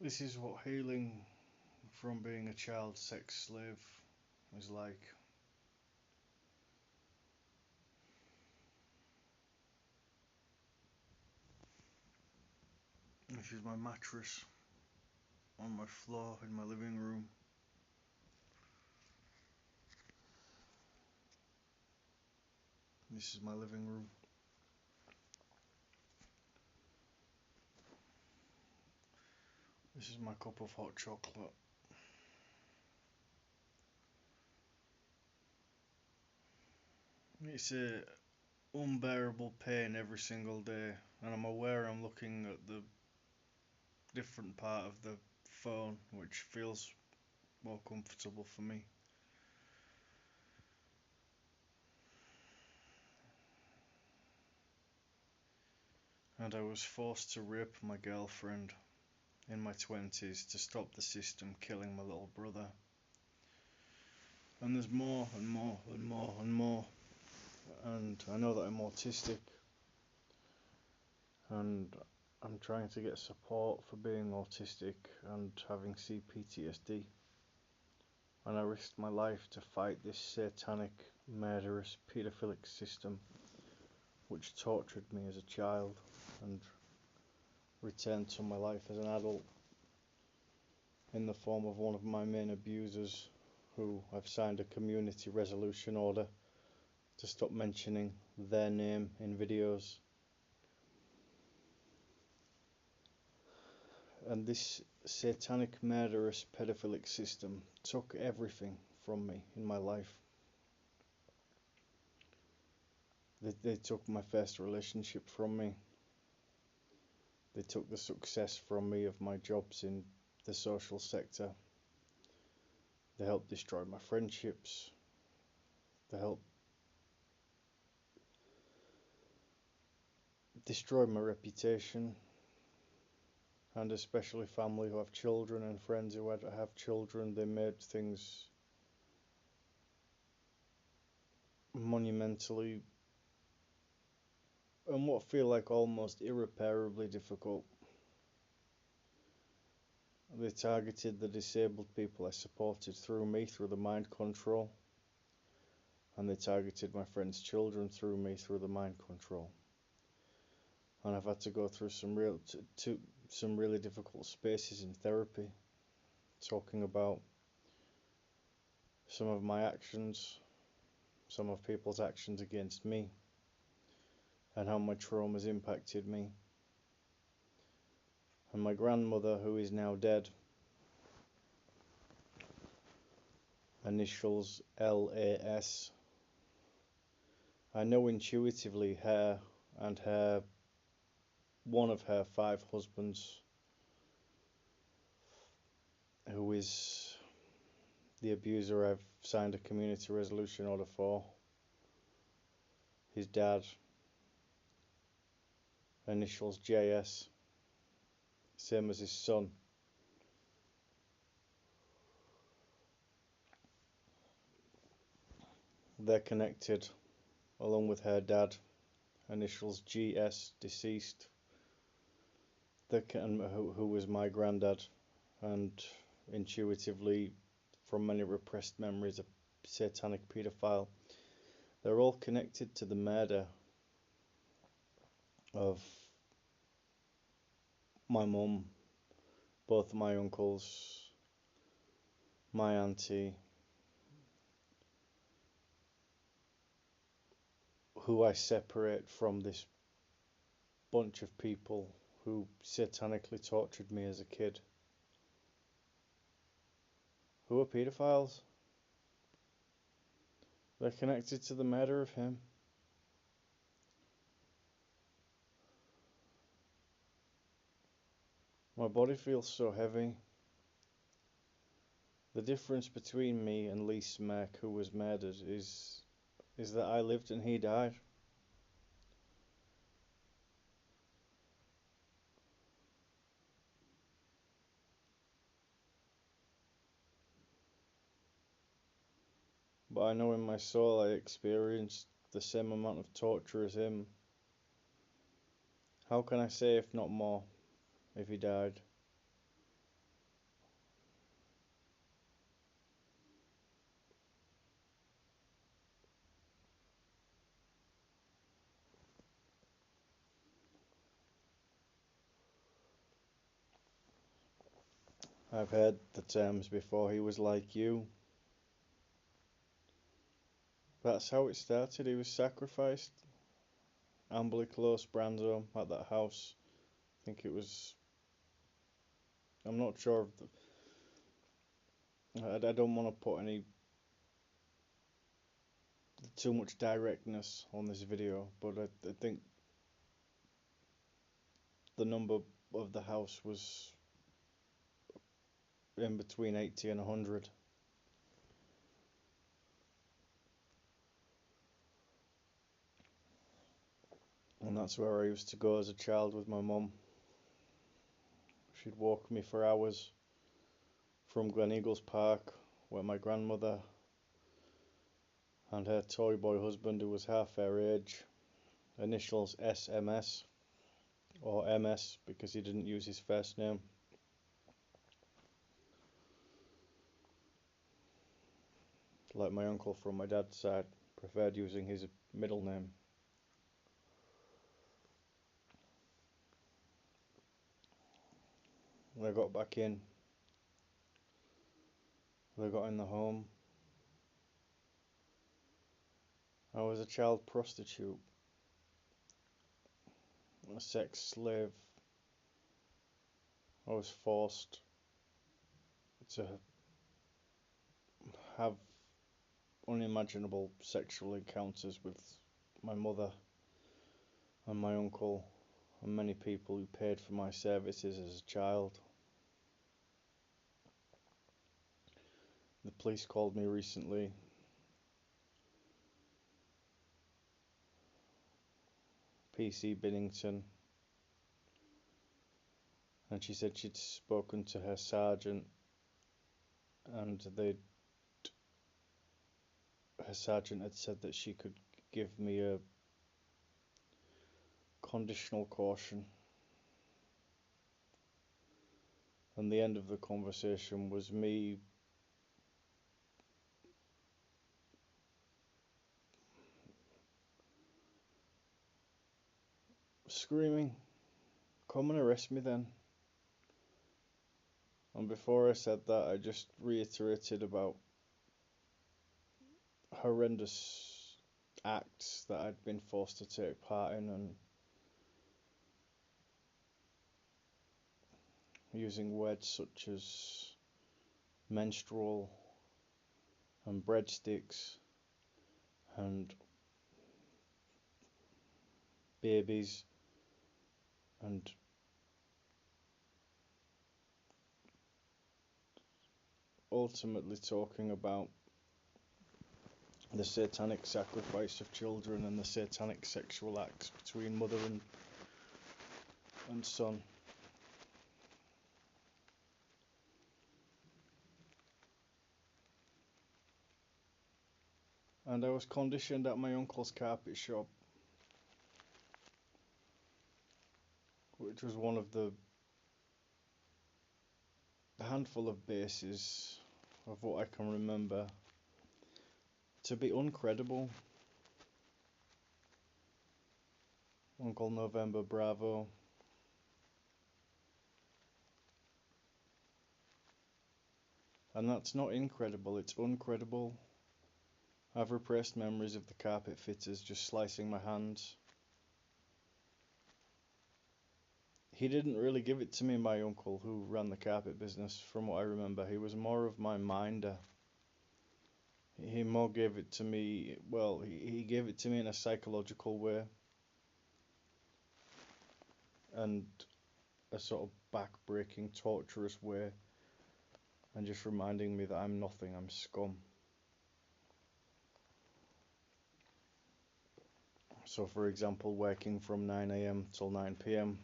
This is what healing from being a child sex slave is like. This is my mattress on my floor in my living room. This is my living room. This is my cup of hot chocolate. It's a unbearable pain every single day, and I'm aware I'm looking at the different part of the phone which feels more comfortable for me. And I was forced to rape my girlfriend in my 20s to stop the system killing my little brother. And there's more and more and more and more. And I know that I'm autistic, and I'm trying to get support for being autistic and having CPTSD. And I risked my life to fight this satanic, murderous, paedophilic system which tortured me as a child and returned to my life as an adult in the form of one of my main abusers, who I've signed a community resolution order to stop mentioning their name in videos. And this satanic, murderous, pedophilic system took everything from me in my life. They took my first relationship from me. They took the success from me of my jobs in the social sector. They helped destroy my friendships. They helped destroy my reputation, and especially family who have children and friends who have children. They made things monumentally and what feel like almost irreparably difficult. They targeted the disabled people I supported through me, through the mind control, and they targeted my friends' children through me, through the mind control. And I've had to go through some really difficult spaces in therapy, talking about some of my actions, some of people's actions against me, and how my trauma's impacted me. And my grandmother, who is now dead, initials LAS, I know intuitively her and one of her 5 husbands, who is the abuser I've signed a community resolution order for. His dad, initials JS, same as his son. They're connected, along with her dad, initials GS, deceased, who was my granddad, and intuitively, from many repressed memories, a satanic paedophile. They're all connected to the murder of my mum, both my uncles, my auntie, who I separate from this bunch of people who satanically tortured me as a kid, who are paedophiles. They're connected to the murder of him. My body feels so heavy. The difference between me and Lee Smirk, who was murdered, is that I lived and he died. But I know in my soul I experienced the same amount of torture as him. How can I say if not more, if he died? I've heard the terms before, he was like you. That's how it started. He was sacrificed. Amberley Close, Bransholme, at that house. I think it was. I'm not sure of I don't want to put any too much directness on this video, but I think the number of the house was in between 80 and 100. And that's where I used to go as a child with my mum. She'd walk me for hours from Gleneagles Park, where my grandmother and her toy boy husband, who was half her age, initials SMS or MS because he didn't use his first name. Like my uncle from my dad's side preferred using his middle name. When I got back in, when I got in the home, I was a child prostitute, a sex slave. I was forced to have unimaginable sexual encounters with my mother and my uncle and many people who paid for my services as a child. The police called me recently. PC Binnington, and she said she'd spoken to her sergeant, and her sergeant had said that she could give me a conditional caution. And the end of the conversation was me screaming, "Come and arrest me then." And before I said that, I just reiterated about horrendous acts that I'd been forced to take part in, and using words such as menstrual and breadsticks and babies and ultimately talking about the satanic sacrifice of children and the satanic sexual acts between mother and son. And I was conditioned at my uncle's carpet shop, which was one of the handful of bases of what I can remember, to be uncredible. Uncle November Bravo. And that's not incredible, it's uncredible. I've repressed memories of the carpet fitters just slicing my hands. He didn't really give it to me, my uncle, who ran the carpet business, from what I remember. He was more of my minder. He more gave it to me, well, he gave it to me in a psychological way. And a sort of back-breaking, torturous way. And just reminding me that I'm nothing, I'm scum. So for example, working from 9 AM till 9 PM,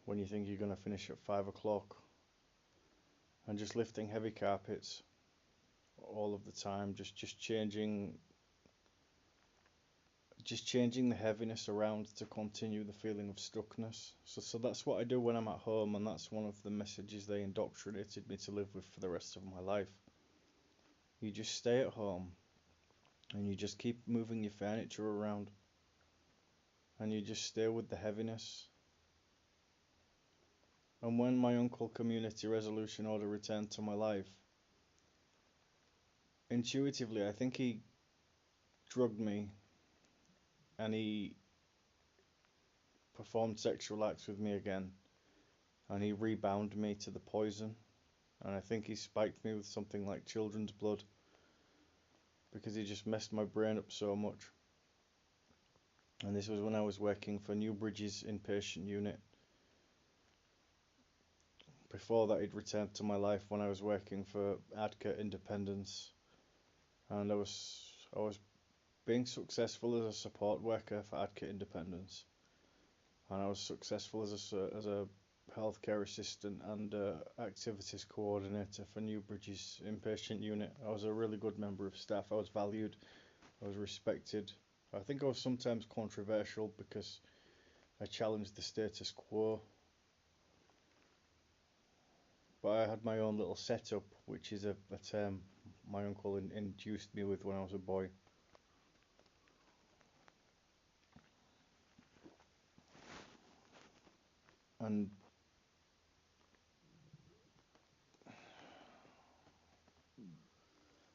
when you think you're going to finish at 5 o'clock, and just lifting heavy carpets all of the time, just changing the heaviness around to continue the feeling of stuckness. So that's what I do when I'm at home, and that's one of the messages they indoctrinated me to live with for the rest of my life. You just stay at home, and you just keep moving your furniture around, and you just stay with the heaviness. And when my uncle community resolution order returned to my life, intuitively I think he drugged me and he performed sexual acts with me again, and he rebound me to the poison, and I think he spiked me with something like children's blood because he just messed my brain up so much. And this was when I was working for Newbridge's inpatient unit. Before that, he'd returned to my life when I was working for Adca Independence, and I was being successful as a support worker for Adca Independence, and I was successful as a healthcare assistant and activities coordinator for Newbridge's inpatient unit. I was a really good member of staff. I was valued, I was respected. I think I was sometimes controversial because I challenged the status quo, but I had my own little setup, which is a term my uncle induced me with when I was a boy. And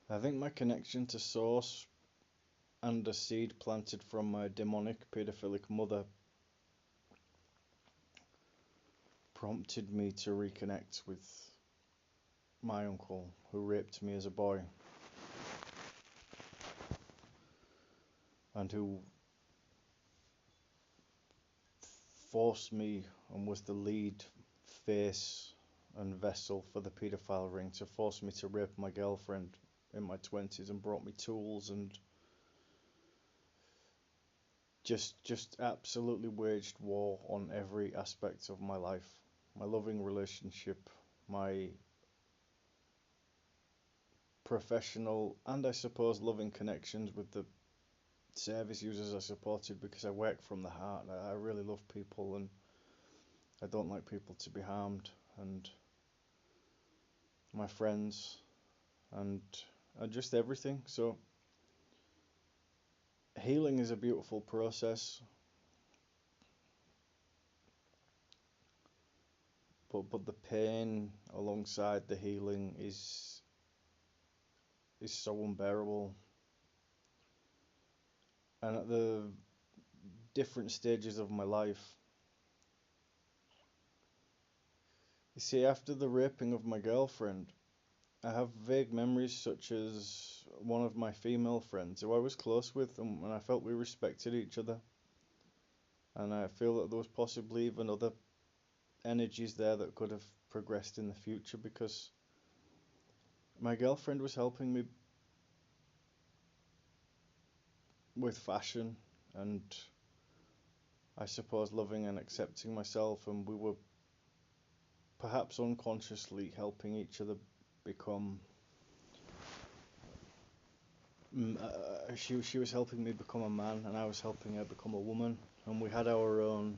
I think my connection to Source and a seed planted from my demonic paedophilic mother prompted me to reconnect with my uncle who raped me as a boy and who forced me and was the lead face and vessel for the paedophile ring to force me to rape my girlfriend in my 20s and brought me tools and just absolutely waged war on every aspect of my life. My loving relationship, my professional and I suppose loving connections with the service users I supported, because I work from the heart. I really love people and I don't like people to be harmed, and my friends and just everything. So healing is a beautiful process, but the pain alongside the healing is so unbearable. And at the different stages of my life, you see, after the raping of my girlfriend, I have vague memories such as one of my female friends who I was close with, and I felt we respected each other. And I feel that there was possibly even other energies there that could have progressed in the future, because my girlfriend was helping me with fashion and I suppose loving and accepting myself, and we were perhaps unconsciously helping each other become she was helping me become a man and I was helping her become a woman, and we had our own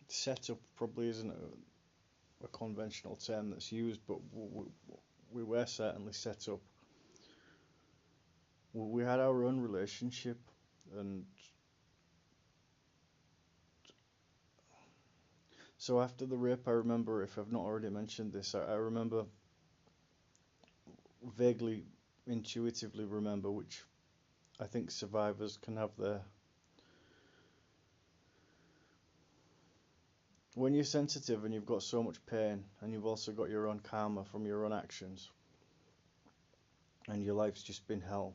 setup. Probably isn't a conventional term that's used, but we were certainly set up. We had our own relationship, and so after the rape, I remember, if I've not already mentioned this, I remember vaguely, intuitively remember, which I think survivors can have their... When you're sensitive and you've got so much pain, and you've also got your own karma from your own actions, and your life's just been hell,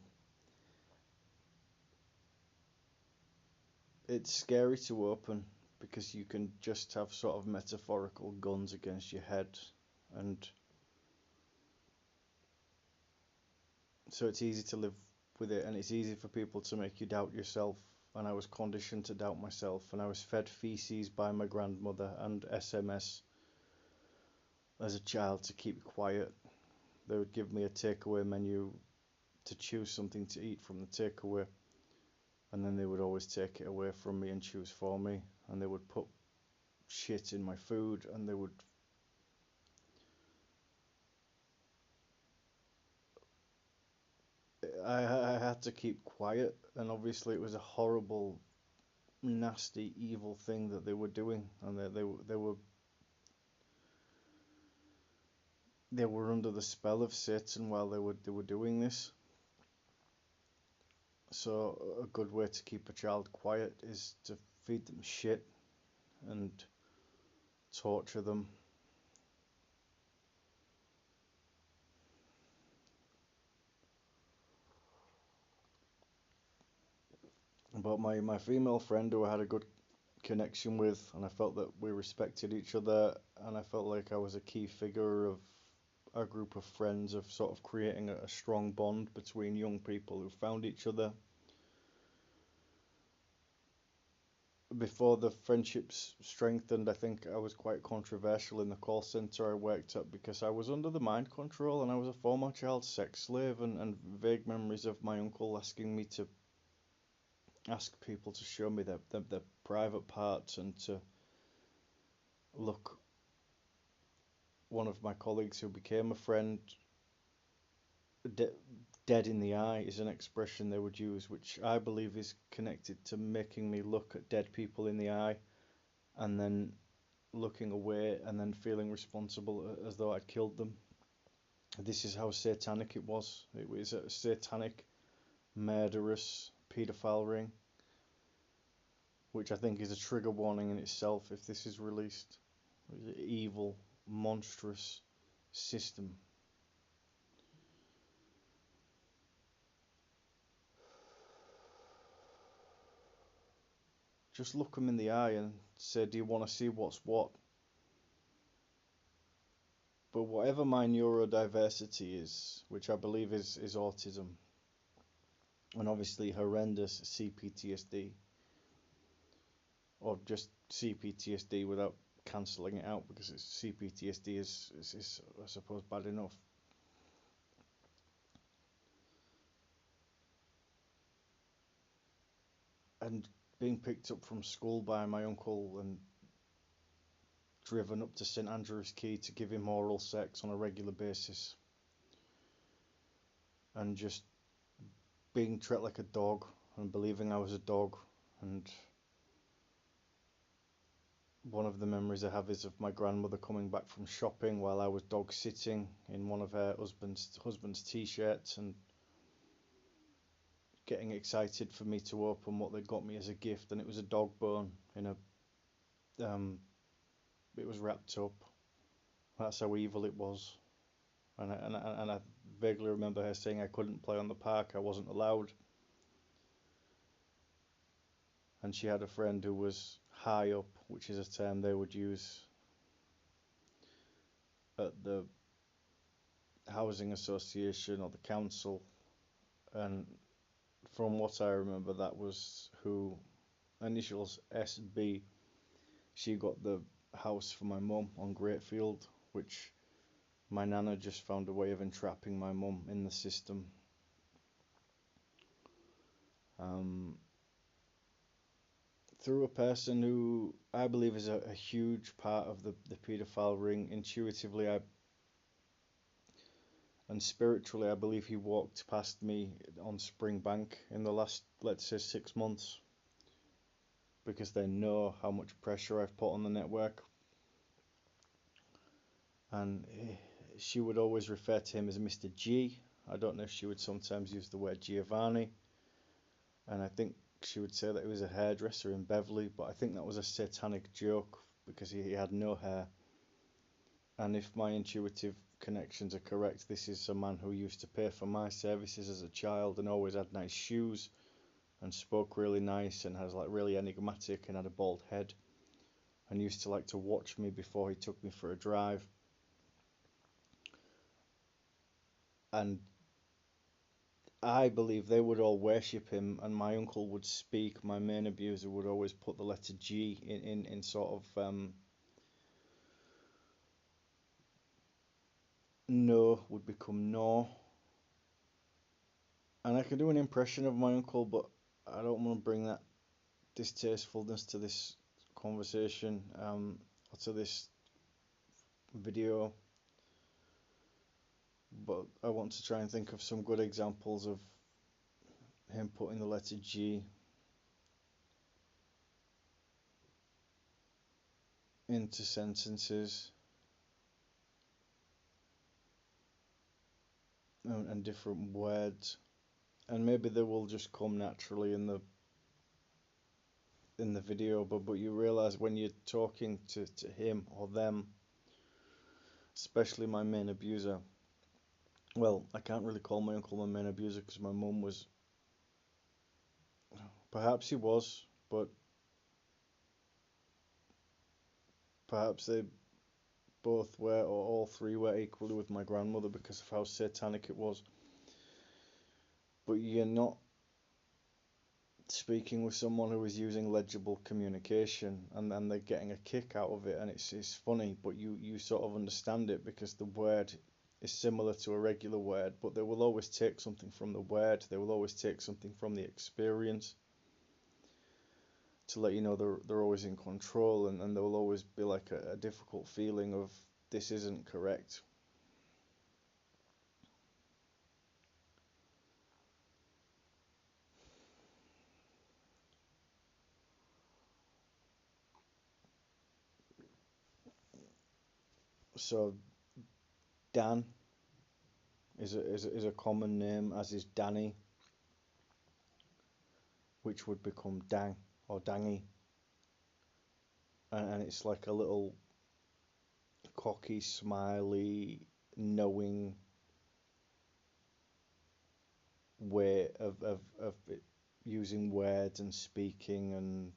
it's scary to open, because you can just have sort of metaphorical guns against your head, and so it's easy to live with it, and it's easy for people to make you doubt yourself. And I was conditioned to doubt myself, and I was fed feces by my grandmother and SMS as a child to keep quiet. They would give me a takeaway menu to choose something to eat from the takeaway, and then they would always take it away from me and choose for me, and they would put shit in my food, and they would I had to keep quiet, and obviously it was a horrible, nasty, evil thing that they were doing, and they were under the spell of Satan while they were doing this. So a good way to keep a child quiet is to feed them shit and torture them. But my female friend, who I had a good connection with, and I felt that we respected each other, and I felt like I was a key figure of a group of friends, of sort of creating a strong bond between young people who found each other. Before the friendships strengthened, I think I was quite controversial in the call centre I worked at, because I was under the mind control, and I was a former child sex slave, and vague memories of my uncle asking me to ask people to show me their private parts, and to look one of my colleagues who became a friend dead in the eye is an expression they would use, which I believe is connected to making me look at dead people in the eye and then looking away and then feeling responsible as though I'd killed them. This is how satanic it was. It was a satanic, murderous paedophile ring, which I think is a trigger warning in itself if this is released. It's an evil, monstrous system. Just look them in the eye and say, do you want to see what's what? But whatever my neurodiversity is, which I believe is autism, and obviously horrendous CPTSD, or just CPTSD without cancelling it out, because CPTSD is I suppose bad enough. And being picked up from school by my uncle and driven up to St Andrew's Quay to give him oral sex on a regular basis, and just being treated like a dog and believing I was a dog. And one of the memories I have is of my grandmother coming back from shopping while I was dog sitting in one of her husband's t-shirts, and getting excited for me to open what they got me as a gift, and it was a dog bone in a it was wrapped up. That's how evil it was. And I vaguely remember her saying I couldn't play on the park, I wasn't allowed. And she had a friend who was high up, which is a term they would use at the housing association or the council. And from what I remember, that was who, initials SB, she got the house for my mum on Greatfield, which my nana just found a way of entrapping my mum in the system. Through a person who I believe is a huge part of the paedophile ring. Intuitively, and spiritually, I believe he walked past me on Springbank in the last, let's say, 6 months, because they know how much pressure I've put on the network. And she would always refer to him as Mr. G. I don't know if she would sometimes use the word Giovanni. And I think she would say that he was a hairdresser in Beverley, but I think that was a satanic joke because he had no hair. And if my intuitive connections are correct, this is a man who used to pay for my services as a child and always had nice shoes and spoke really nice and was like really enigmatic and had a bald head and used to like to watch me before he took me for a drive. And I believe they would all worship him, and my uncle would speak. My main abuser would always put the letter G in sort of no would become no. And I can do an impression of my uncle, but I don't want to bring that distastefulness to this conversation or to this video. But I want to try and think of some good examples of him putting the letter G into sentences and different words, and maybe they will just come naturally in the video, but you realize when you're talking to him or them, especially my main abuser. Well, I can't really call my uncle my main abuser because my mum was, perhaps he was, but perhaps they both were, or all three were equally with my grandmother because of how satanic it was. But you're not speaking with someone who is using legible communication, and they're getting a kick out of it, and it's funny, but you sort of understand it because the word is similar to a regular word, but they will always take something from the word, they will always take something from the experience to let you know they're always in control, and there will always be like a difficult feeling of this isn't correct. So Dan is a common name, as is Danny, which would become Dang or Dangy, and it's like a little cocky, smiley, knowing way of using words and speaking, and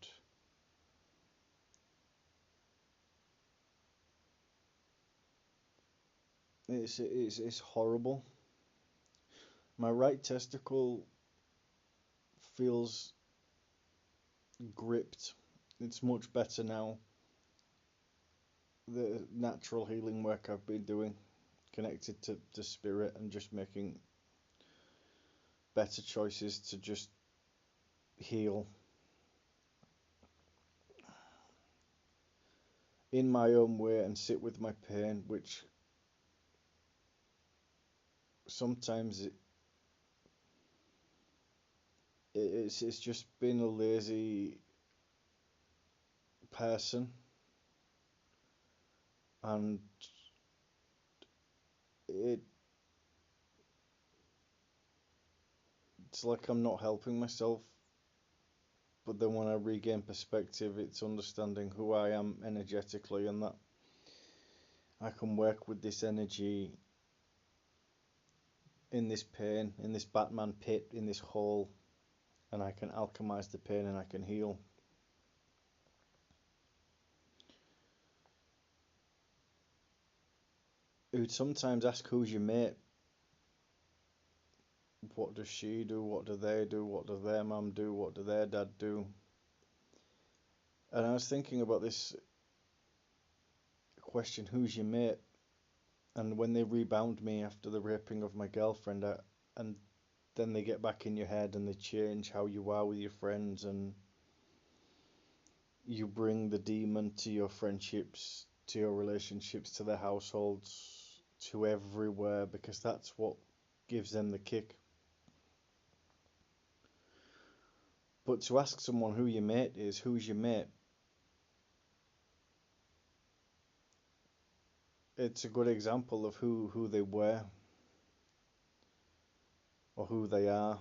it's horrible. My right testicle feels gripped. It's much better now. The natural healing work I've been doing, connected to spirit and just making better choices to just heal in my own way and sit with my pain, which sometimes it's just been a lazy person, and it's like I'm not helping myself. But then when I regain perspective, it's understanding who I am energetically, and that I can work with this energy in this pain, in this Batman pit, in this hole, and I can alchemize the pain and I can heal. Who'd sometimes ask, who's your mate? What does she do? What do they do? What does their mum do? What do their dad do? And I was thinking about this question, who's your mate? And when they rebound me after the raping of my girlfriend, and then they get back in your head and they change how you are with your friends, and you bring the demon to your friendships, to your relationships, to their households, to everywhere, because that's what gives them the kick. But to ask someone who your mate is, who's your mate? It's a good example of who they were, or who they are,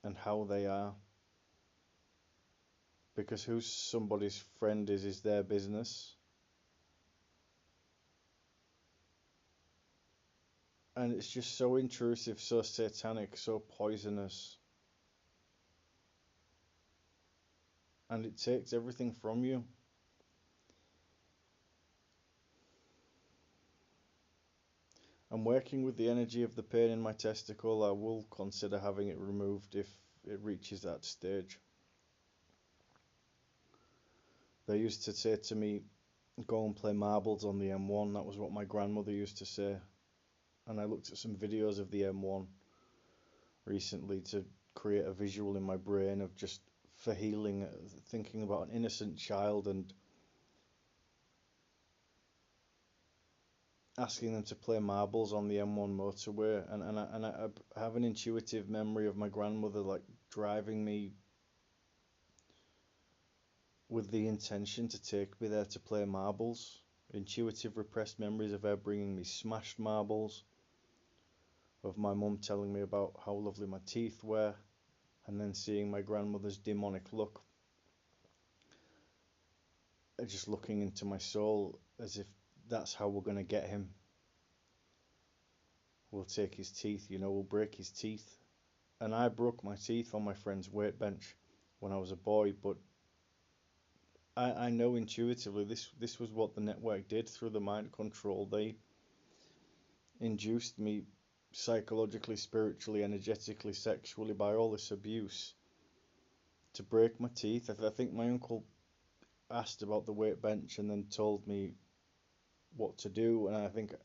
and how they are. Because who somebody's friend is their business. And it's just so intrusive, so satanic, so poisonous. And it takes everything from you. I'm working with the energy of the pain in my testicle. I will consider having it removed if it reaches that stage. They used to say to me, go and play marbles on the M1. That was what my grandmother used to say. And I looked at some videos of the M1 recently to create a visual in my brain of just for healing, thinking about an innocent child, and asking them to play marbles on the M1 motorway, and I have an intuitive memory of my grandmother like driving me with the intention to take me there to play marbles. Intuitive repressed memories of her bringing me smashed marbles, of my mum telling me about how lovely my teeth were, and then seeing my grandmother's demonic look, just looking into my soul as if that's how we're going to get him. We'll take his teeth, we'll break his teeth. And I broke my teeth on my friend's weight bench when I was a boy, but I know intuitively this was what the network did through the mind control. They induced me psychologically, spiritually, energetically, sexually, by all this abuse to break my teeth. I think my uncle asked about the weight bench and then told me what to do, and I think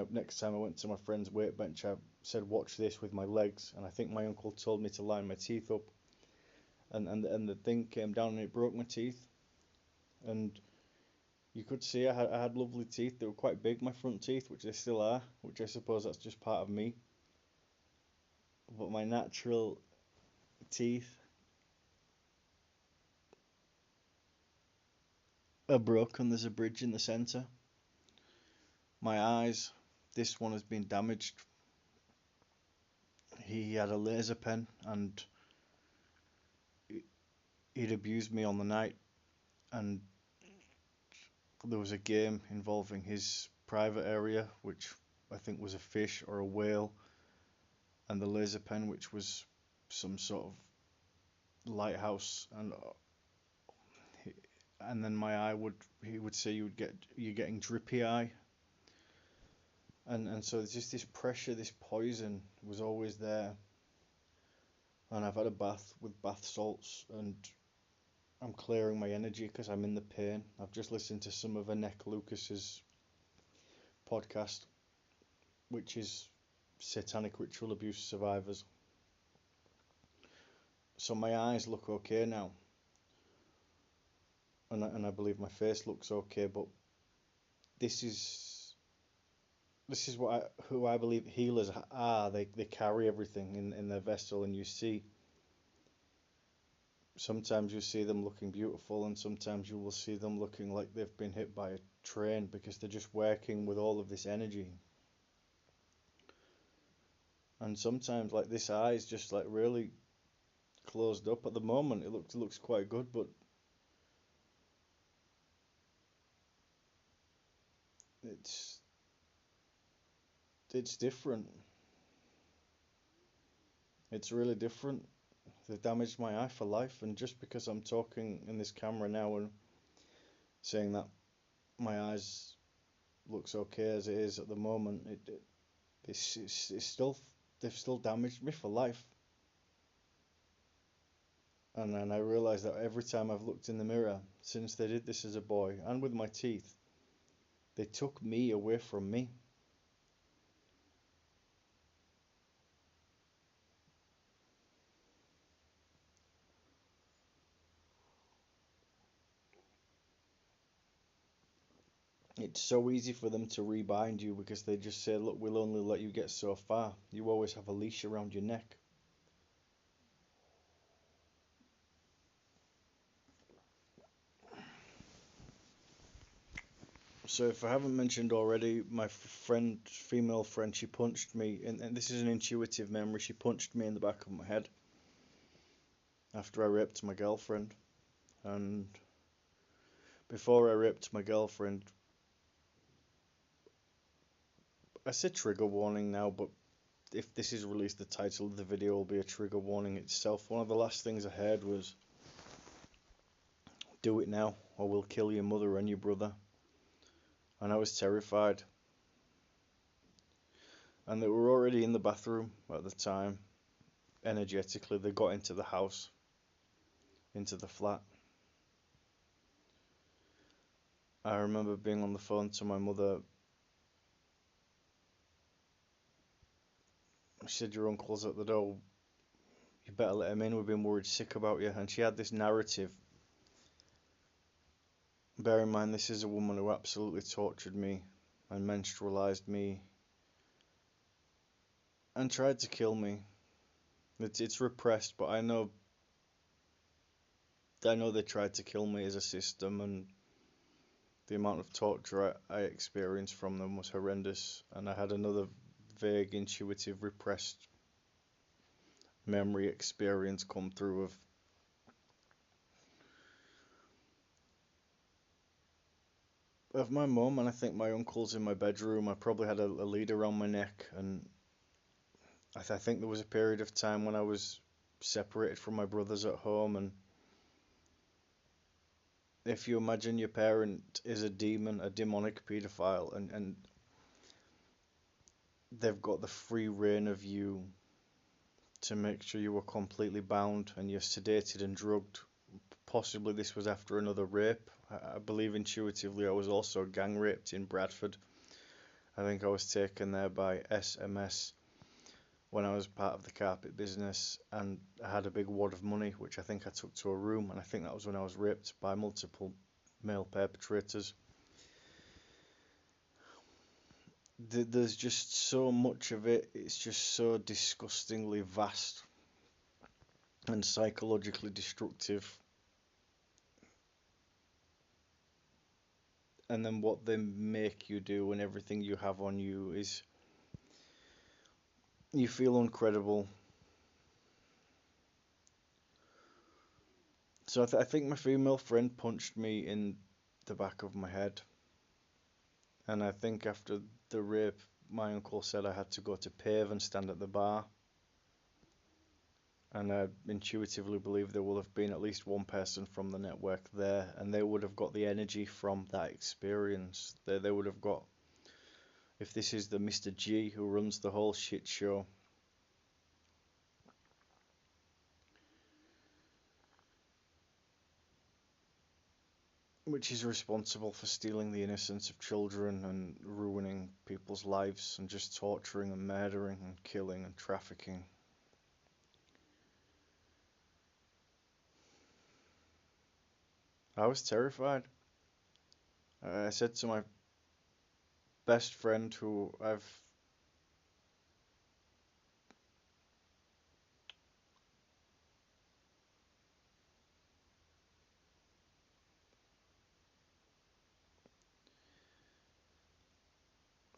next time I went to my friend's weight bench, I said, watch this with my legs, and I think my uncle told me to line my teeth up, and the thing came down and it broke my teeth. And you could see I had lovely teeth. They were quite big, my front teeth, which they still are, which I suppose that's just part of me. But my natural teeth are broken. There's a bridge in the centre. My eyes, this one has been damaged. He had a laser pen and he'd abused me on the night, and there was a game involving his private area, which I think was a fish or a whale, and the laser pen, which was some sort of lighthouse, and then my eye he would say you're getting drippy eye, and so there's just this pressure, this poison was always there. And I've had a bath with bath salts, and I'm clearing my energy because I'm in the pain. I've just listened to some of Annette Lucas's podcast, which is Satanic Ritual Abuse Survivors. So my eyes look okay now, and I believe my face looks okay. But this is who I believe healers are. They carry everything in their vessel, and you see. Sometimes you see them looking beautiful, and sometimes you will see them looking like they've been hit by a train, because they're just working with all of this energy. And sometimes, like, this eye is just like really closed up. At the moment, it looks quite good, but it's different. It's really different. They've damaged my eye for life, and just because I'm talking in this camera now and saying that my eyes looks okay as it is at the moment, it's still, they've still damaged me for life. And then I realised that every time I've looked in the mirror since they did this as a boy, and with my teeth, they took me away from me. It's so easy for them to rebind you, because they just say, look, we'll only let you get so far. You always have a leash around your neck. So if I haven't mentioned already, my female friend, she punched me, and this is an intuitive memory, she punched me in the back of my head after I raped my girlfriend. And before I raped my girlfriend, I said trigger warning now, but if this is released, the title of the video will be a trigger warning itself. One of the last things I heard was, do it now or we'll kill your mother and your brother. And I was terrified. And they were already in the bathroom at the time. Energetically, they got into the house, into the flat. I remember being on the phone to my mother. She said, your uncle's at the door, you better let him in, we've been worried sick about you. And she had this narrative. Bear in mind, this is a woman who absolutely tortured me and menstrualized me and tried to kill me. It's repressed, but I know they tried to kill me as a system, and the amount of torture I experienced from them was horrendous. And I had another vague, intuitive, repressed memory experience come through of my mum, and I think my uncle's in my bedroom. I probably had a lead around my neck, and I think there was a period of time when I was separated from my brothers at home. And if you imagine your parent is a demon, a demonic paedophile, and they've got the free reign of you to make sure you were completely bound and you're sedated and drugged. Possibly this was after another rape. I believe intuitively I was also gang raped in Bradford. I think I was taken there by SMS when I was part of the carpet business, and I had a big wad of money which I think I took to a room, and I think that was when I was raped by multiple male perpetrators. There's just so much of it. It's just so disgustingly vast and psychologically destructive. And then what they make you do and everything you have on you is, you feel incredible. So I think my female friend punched me in the back of my head. And I think after the rape, my uncle said I had to go to Pave and stand at the bar. And I intuitively believe there will have been at least one person from the network there, and they would have got the energy from that experience. They would have got, if this is the Mr. G who runs the whole shit show, which is responsible for stealing the innocence of children and ruining people's lives and just torturing and murdering and killing and trafficking. I was terrified. I said to my best friend, who I've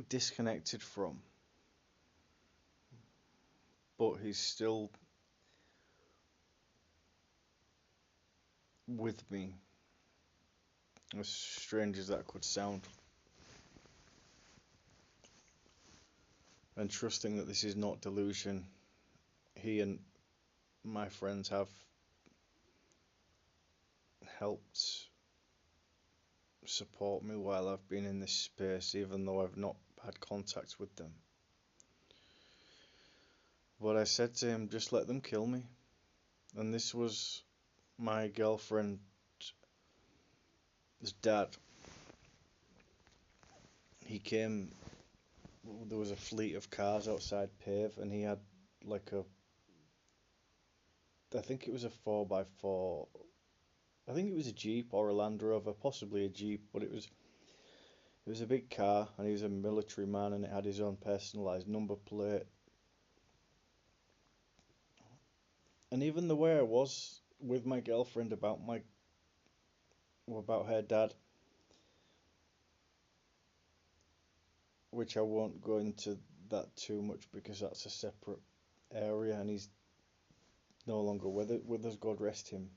disconnected from, but he's still with me, as strange as that could sound, and trusting that this is not delusion. He and my friends have helped support me while I've been in this space, even though I've not had contact with them. But I said to him, just let them kill me. And this was my girlfriend's dad. He came, there was a fleet of cars outside Pave, and he had like I think it was a 4x4, I think it was a Jeep or a Land Rover, possibly a Jeep, but it was a big car, and he was a military man, and it had his own personalised number plate. And even the way I was with my girlfriend about her dad, which I won't go into that too much because that's a separate area, and he's no longer with us, God rest him.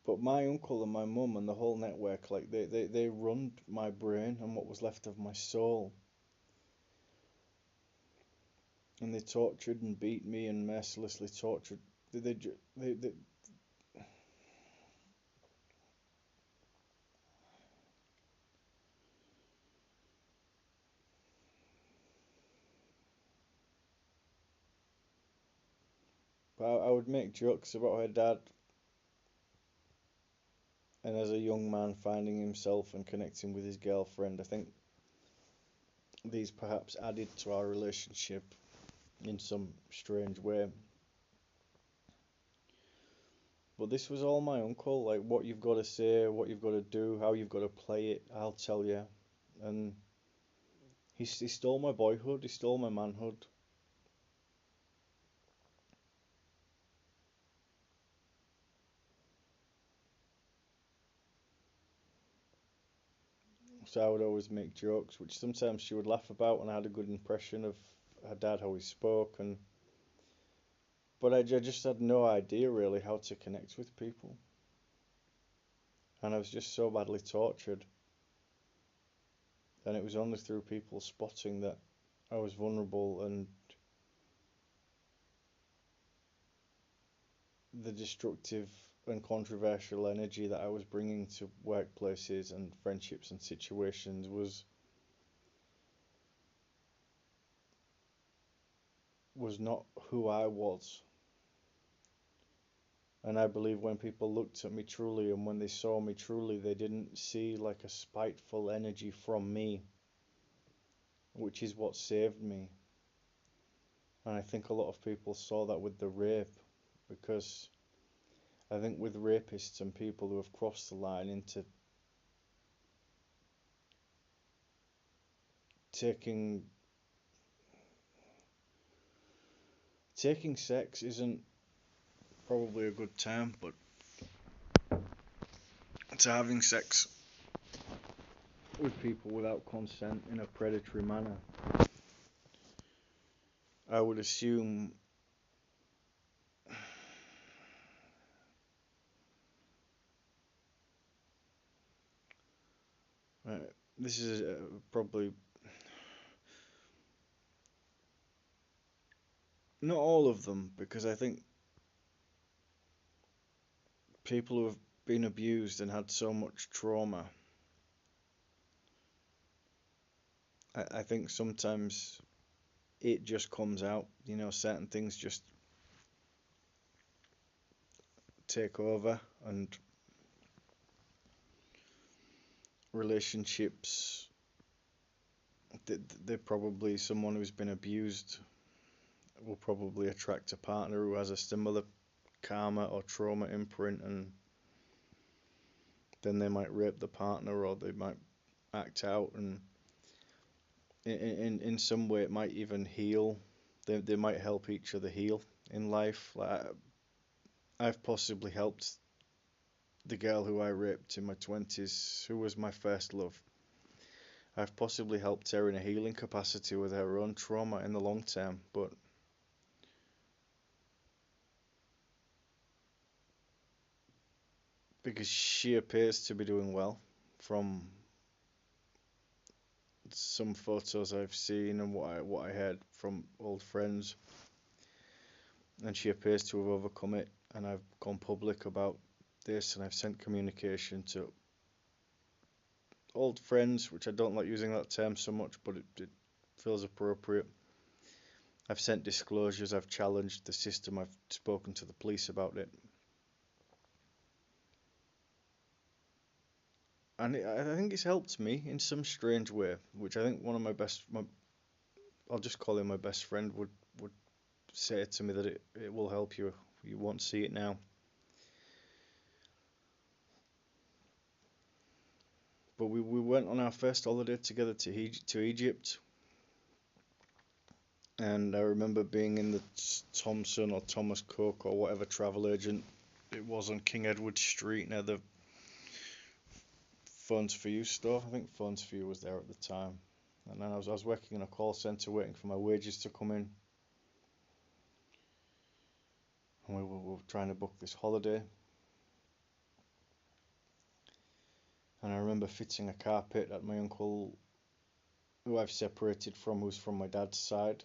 But my uncle and my mum and the whole network, like they run my brain and what was left of my soul. And they tortured and beat me and mercilessly tortured. They I would make jokes about her dad, and as a young man finding himself and connecting with his girlfriend, I think these perhaps added to our relationship in some strange way. But this was all my uncle, like what you've got to say, what you've got to do, how you've got to play it, I'll tell you. and he stole my boyhood, he stole my manhood. So I would always make jokes, which sometimes she would laugh about, and I had a good impression of her dad, how he spoke, and but I just had no idea really how to connect with people, and I was just so badly tortured. And it was only through people spotting that I was vulnerable and the destructive and controversial energy that I was bringing to workplaces and friendships and situations was not who I was. And I believe when people looked at me truly and when they saw me truly, they didn't see like a spiteful energy from me, which is what saved me. And I think a lot of people saw that with the rape, because I think with rapists and people who have crossed the line into taking sex isn't probably a good term, but to having sex with people without consent in a predatory manner, I would assume this is probably not all of them, because I think people who have been abused and had so much trauma, I think sometimes it just comes out, certain things just take over, and relationships, they're probably someone who's been abused will probably attract a partner who has a similar karma or trauma imprint, and then they might rape the partner or they might act out, and in some way it might even heal. They might help each other heal in life. Like I've possibly helped the girl who I raped in my 20s, who was my first love. I've possibly helped her in a healing capacity with her own trauma in the long term, but because she appears to be doing well from some photos I've seen and what I heard from old friends, and she appears to have overcome it. And I've gone public about this, and I've sent communication to old friends, which I don't like using that term so much, but it feels appropriate. I've sent disclosures, I've challenged the system, I've spoken to the police about it. And I think it's helped me in some strange way, which I think one of I'll just call him my best friend, would say to me that it will help you. You won't see it now. But we went on our first holiday together to Egypt, and I remember being in the Thomson or Thomas Cook or whatever travel agent it was on King Edward Street near the Phones for You store. I think Phones for You was there at the time. And then I was working in a call centre waiting for my wages to come in. And we were trying to book this holiday. And I remember fitting a carpet at my uncle, who I've separated from, who's from my dad's side.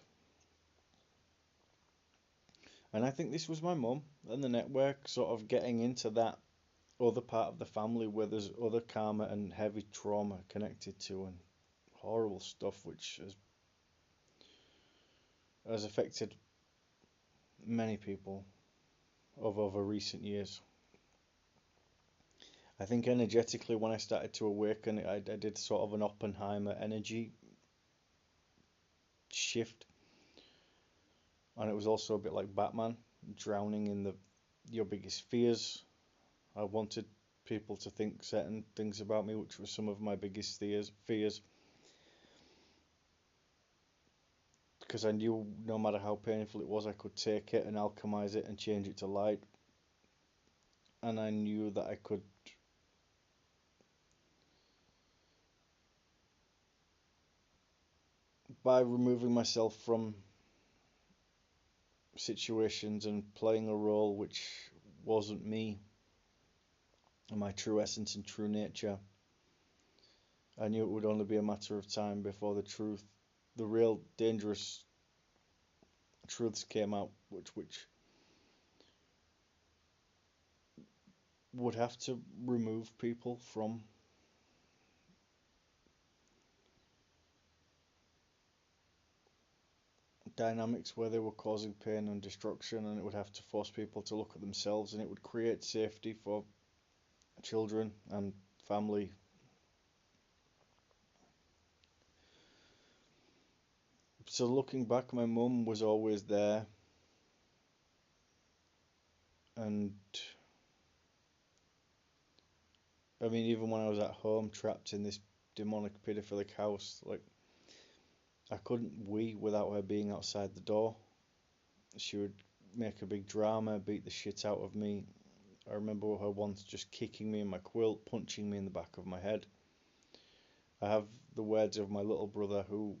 And I think this was my mum and the network sort of getting into that other part of the family where there's other karma and heavy trauma connected to, and horrible stuff which has affected many people over recent years. I think energetically when I started to awaken, I did sort of an Oppenheimer energy shift, and it was also a bit like Batman, drowning in your biggest fears. I wanted people to think certain things about me, which were some of my biggest fears. because I knew no matter how painful it was, I could take it and alchemize it and change it to light. And I knew that I could, by removing myself from situations and playing a role which wasn't me and my true essence and true nature, I knew it would only be a matter of time before the real dangerous truths came out, which would have to remove people from dynamics where they were causing pain and destruction, and it would have to force people to look at themselves, and it would create safety for children and family. So looking back, my mum was always there, and I mean, even when I was at home trapped in this demonic pedophilic house, like, I couldn't wee without her being outside the door. She would make a big drama, beat the shit out of me. I remember her once just kicking me in my quilt, punching me in the back of my head. I have the words of my little brother, who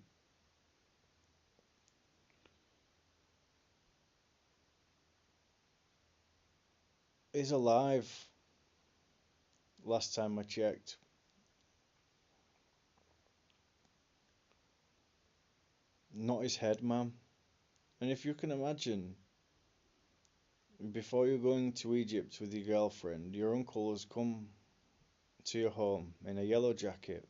is alive, last time I checked. Not his head, ma'am. And if you can imagine, before you're going to Egypt with your girlfriend, your uncle has come to your home in a yellow jacket.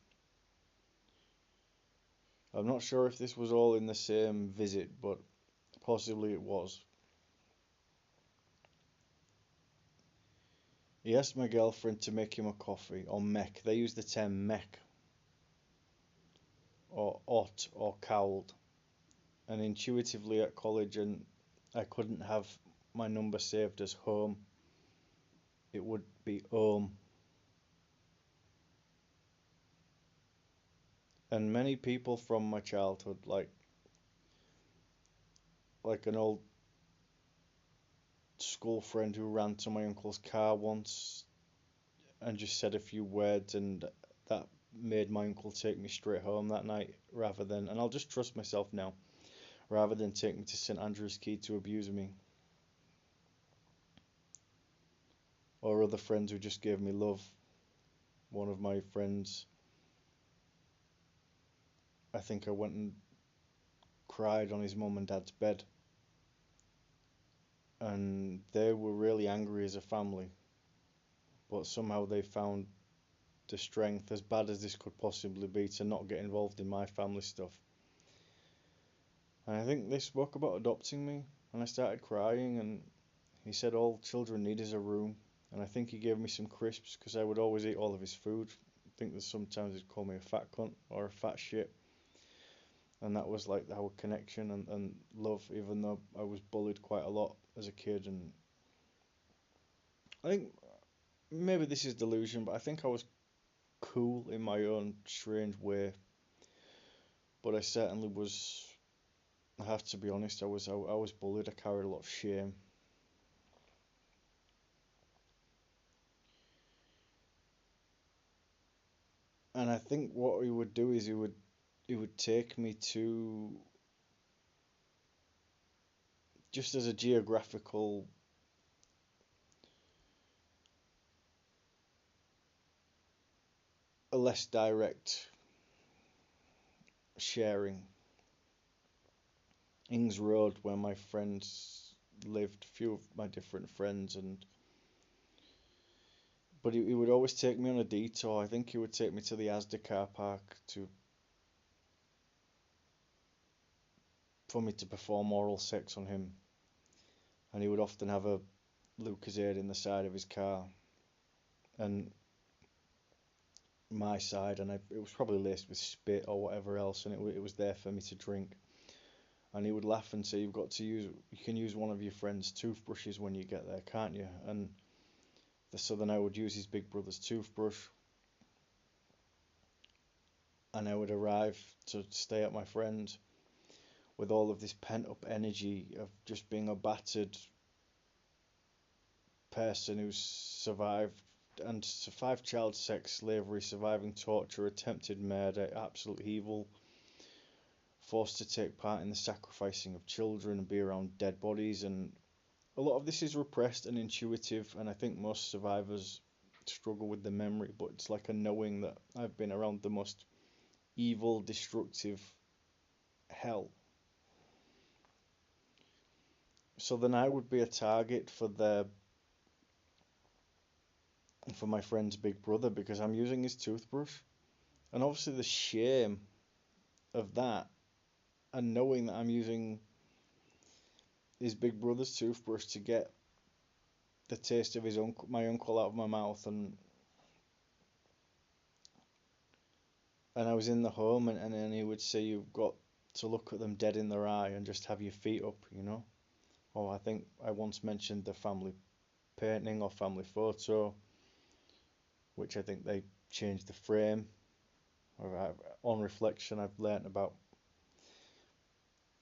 I'm not sure if this was all in the same visit, but possibly it was. He asked my girlfriend to make him a coffee, or mek. They use the term mek, or ot, or cowled. And intuitively at college, and I couldn't have my number saved as home, it would be home. And many people from my childhood, like an old school friend who ran to my uncle's car once and just said a few words, and that made my uncle take me straight home that night, rather than, and I'll just trust myself now, rather than take me to St Andrew's Quay to abuse me. Or other friends who just gave me love. One of my friends, I think I went and cried on his mum and dad's bed, and they were really angry as a family, but somehow they found the strength, as bad as this could possibly be, to not get involved in my family stuff. And I think they spoke about adopting me, and I started crying, and he said all children need is a room. And I think he gave me some crisps because I would always eat all of his food. I think that sometimes he'd call me a fat cunt or a fat shit. And that was like our connection and love, even though I was bullied quite a lot as a kid. And I think maybe this is delusion, but I think I was cool in my own strange way. But I certainly was, I have to be honest, I was bullied. I carried a lot of shame. And I think what he would do is he would take me to, just as a geographical, a less direct sharing, Ings Road, where my friends lived, a few of my different friends, and but he would always take me on a detour. I think he would take me to the Asda car park for me to perform oral sex on him, and he would often have a Lucozade in the side of his car, and my side, and it was probably laced with spit or whatever else, and it was there for me to drink. And he would laugh and say, you can use one of your friend's toothbrushes when you get there, can't you? And so then I would use his big brother's toothbrush, and I would arrive to stay at my friend's, with all of this pent up energy of just being a battered person who's survived child sex slavery, surviving torture, attempted murder, absolute evil, forced to take part in the sacrificing of children and be around dead bodies. And a lot of this is repressed and intuitive, and I think most survivors struggle with the memory, but it's like a knowing that I've been around the most evil, destructive hell. So then I would be a target for my friend's big brother because I'm using his toothbrush. And obviously the shame of that, and knowing that I'm using his big brother's toothbrush to get the taste of my uncle out of my mouth, and I was in the home, and then he would say, you've got to look at them dead in their eye and just have your feet up, you know. Or I think I once mentioned the family painting or family photo, which I think they changed the frame. On reflection, I've learnt about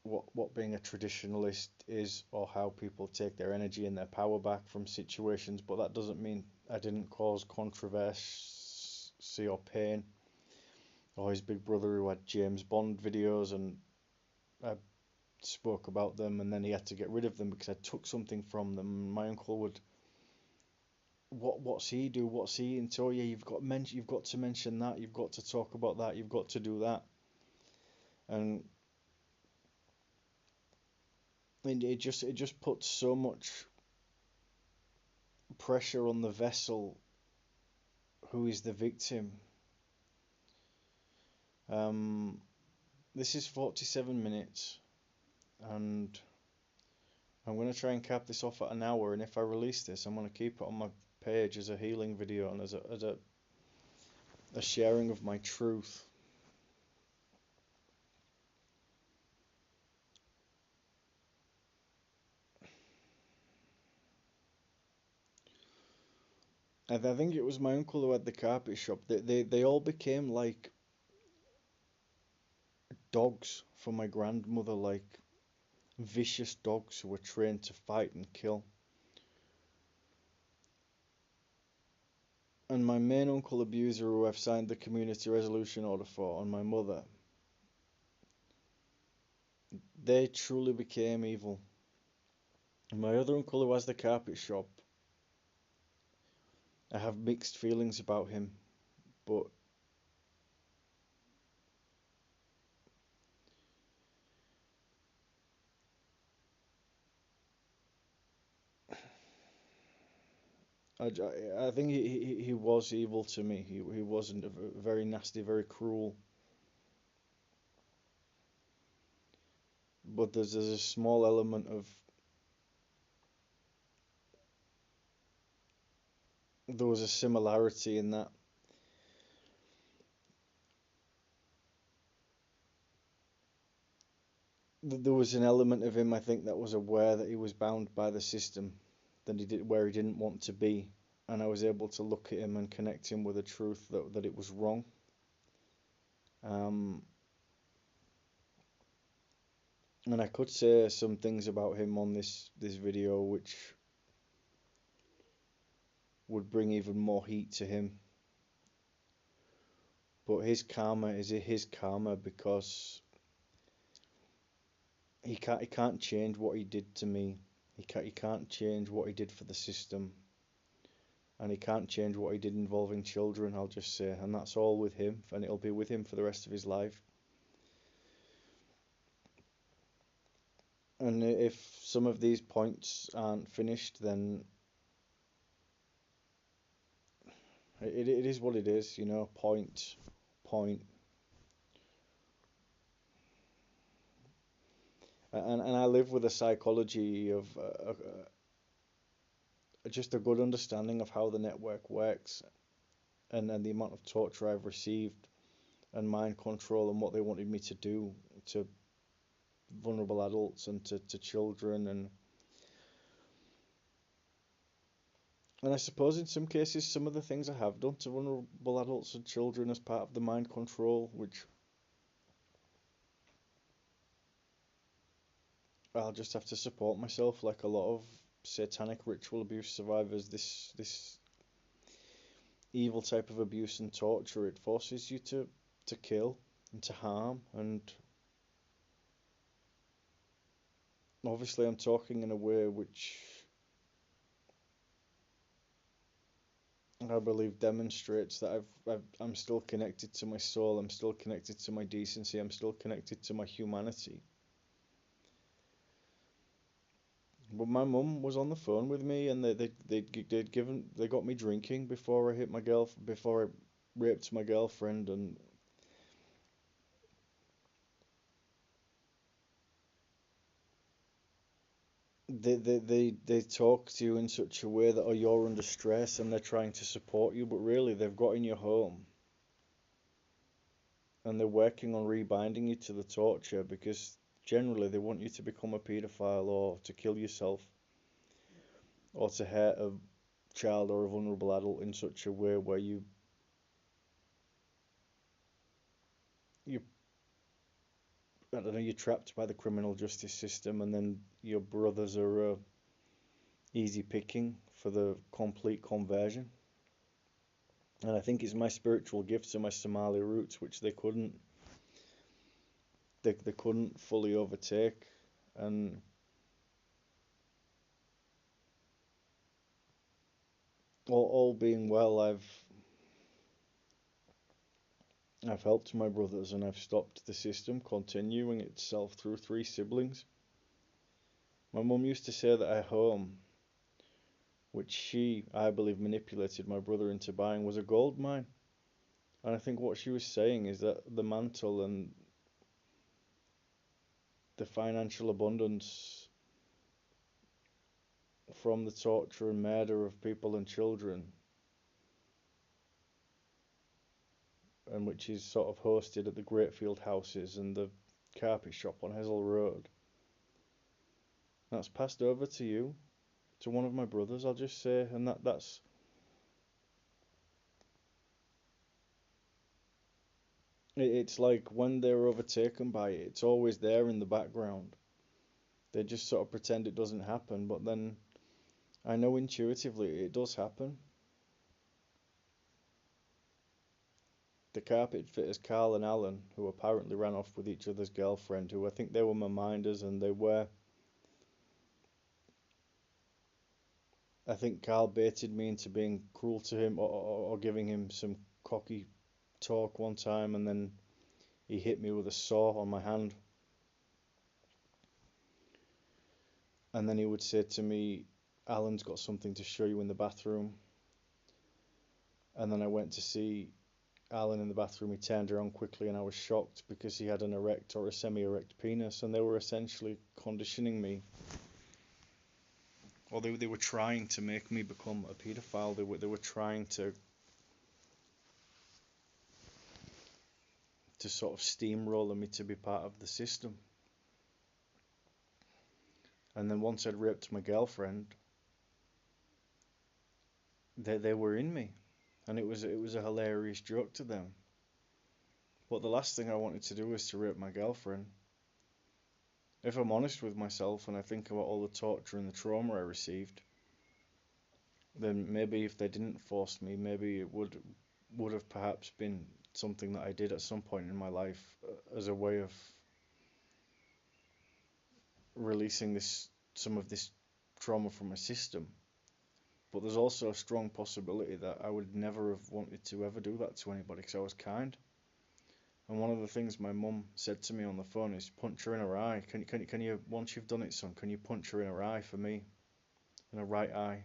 what being a traditionalist is, or how people take their energy and their power back from situations, but that doesn't mean I didn't cause controversy or pain. Or his big brother who had James Bond videos, and I spoke about them, and then he had to get rid of them because I took something from them. My uncle would, what's he do? What's he into? Oh yeah, you've got to mention that. You've got to talk about that. You've got to do that. And it just puts so much pressure on the vessel who is the victim. This is 47 minutes, and I'm going to try and cap this off at an hour, and if I release this, I'm going to keep it on my page as a healing video and as a sharing of my truth. And I think it was my uncle who had the carpet shop. They all became like dogs for my grandmother, like vicious dogs who were trained to fight and kill. And my main uncle abuser, who I've signed the community resolution order for, and my mother, they truly became evil. And my other uncle who has the carpet shop, I have mixed feelings about him, but I think he was evil to me. He wasn't very nasty, very cruel. But there's a small element of, there was a similarity in that. There was an element of him, I think, that was aware that he was bound by the system, that he did where he didn't want to be, and I was able to look at him and connect him with the truth that it was wrong. And I could say some things about him on this video which would bring even more heat to him. But his karma is his karma because he can't change what he did to me. He can't change what he did for the system. And he can't change what he did involving children, I'll just say. And that's all with him, and it'll be with him for the rest of his life. And if some of these points aren't finished, then it is what it is, you know, point. And I live with a psychology of just a good understanding of how the network works, and the amount of torture I've received, and mind control, and what they wanted me to do to vulnerable adults and to children, and I suppose in some cases some of the things I have done to vulnerable adults and children as part of the mind control, which I'll just have to support myself like a lot of satanic ritual abuse survivors. This evil type of abuse and torture, it forces you to kill and to harm, and obviously I'm talking in a way which I believe demonstrates that I'm still connected to my soul, I'm still connected to my decency, I'm still connected to my humanity. But my mum was on the phone with me, and they got me drinking before I hit my before I raped my girlfriend, and they talk to you in such a way that, oh, you're under stress and they're trying to support you, but really they've got in your home and they're working on rebinding you to the torture, because generally they want you to become a paedophile or to kill yourself or to hurt a child or a vulnerable adult in such a way where you I don't know, you're trapped by the criminal justice system, and then your brothers are easy picking for the complete conversion. And I think it's my spiritual gifts and my Somali roots which they couldn't fully overtake. And all being well, I've helped my brothers, and I've stopped the system continuing itself through three siblings. My mum used to say that our home, which she, I believe, manipulated my brother into buying, was a gold mine. And I think what she was saying is that the mantle and the financial abundance from the torture and murder of people and children, and which is sort of hosted at the Greatfield houses and the carpet shop on Hessel Road, that's passed over to you, to one of my brothers, I'll just say, and that's it's like when they're overtaken by it, it's always there in the background. They just sort of pretend it doesn't happen, but then I know intuitively it does happen. The carpet fitters Carl and Alan, who apparently ran off with each other's girlfriend, who I think they were my minders, and I think Carl baited me into being cruel to him, or giving him some cocky talk one time, and then he hit me with a saw on my hand. And then he would say to me, Alan's got something to show you in the bathroom. And then I went to see Alan in the bathroom. He turned around quickly, and I was shocked because he had an erect or a semi-erect penis, and they were essentially conditioning me, or they were trying to make me become a paedophile. They were trying to sort of steamroller me to be part of the system. And then once I'd raped my girlfriend, they were in me, and it was a hilarious joke to them. But the last thing I wanted to do was to rape my girlfriend. If I'm honest with myself and I think about all the torture and the trauma I received, then maybe if they didn't force me, maybe it would have perhaps been something that I did at some point in my life, as a way of releasing some of this trauma from my system. But there's also a strong possibility that I would never have wanted to ever do that to anybody, because I was kind. And one of the things my mum said to me on the phone is, punch her in her eye. Can you, once you've done it, son, can you punch her in her eye for me? In her right eye.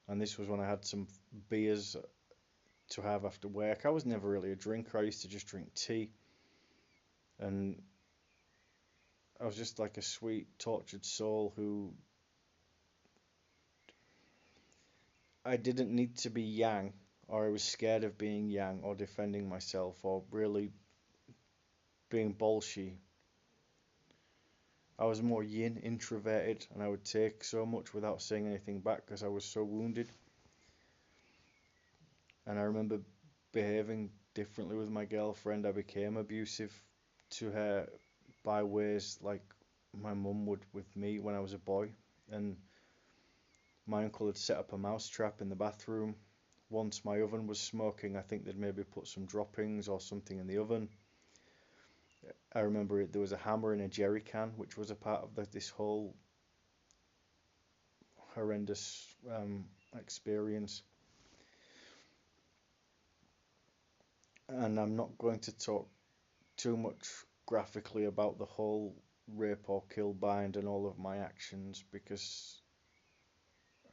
And this was when I had some beers to have after work. I was never really a drinker. I used to just drink tea. And I was just like a sweet, tortured soul who, I didn't need to be yang, or I was scared of being yang or defending myself or really being bolshy. I was more yin, introverted, and I would take so much without saying anything back because I was so wounded. And I remember behaving differently with my girlfriend. I became abusive to her by ways like my mum would with me when I was a boy. And my uncle had set up a mouse trap in the bathroom. Once my oven was smoking, I think they'd maybe put some droppings or something in the oven. I remember there was a hammer in a jerry can, which was a part of this whole horrendous experience. And I'm not going to talk too much graphically about the whole rape or kill bind and all of my actions, because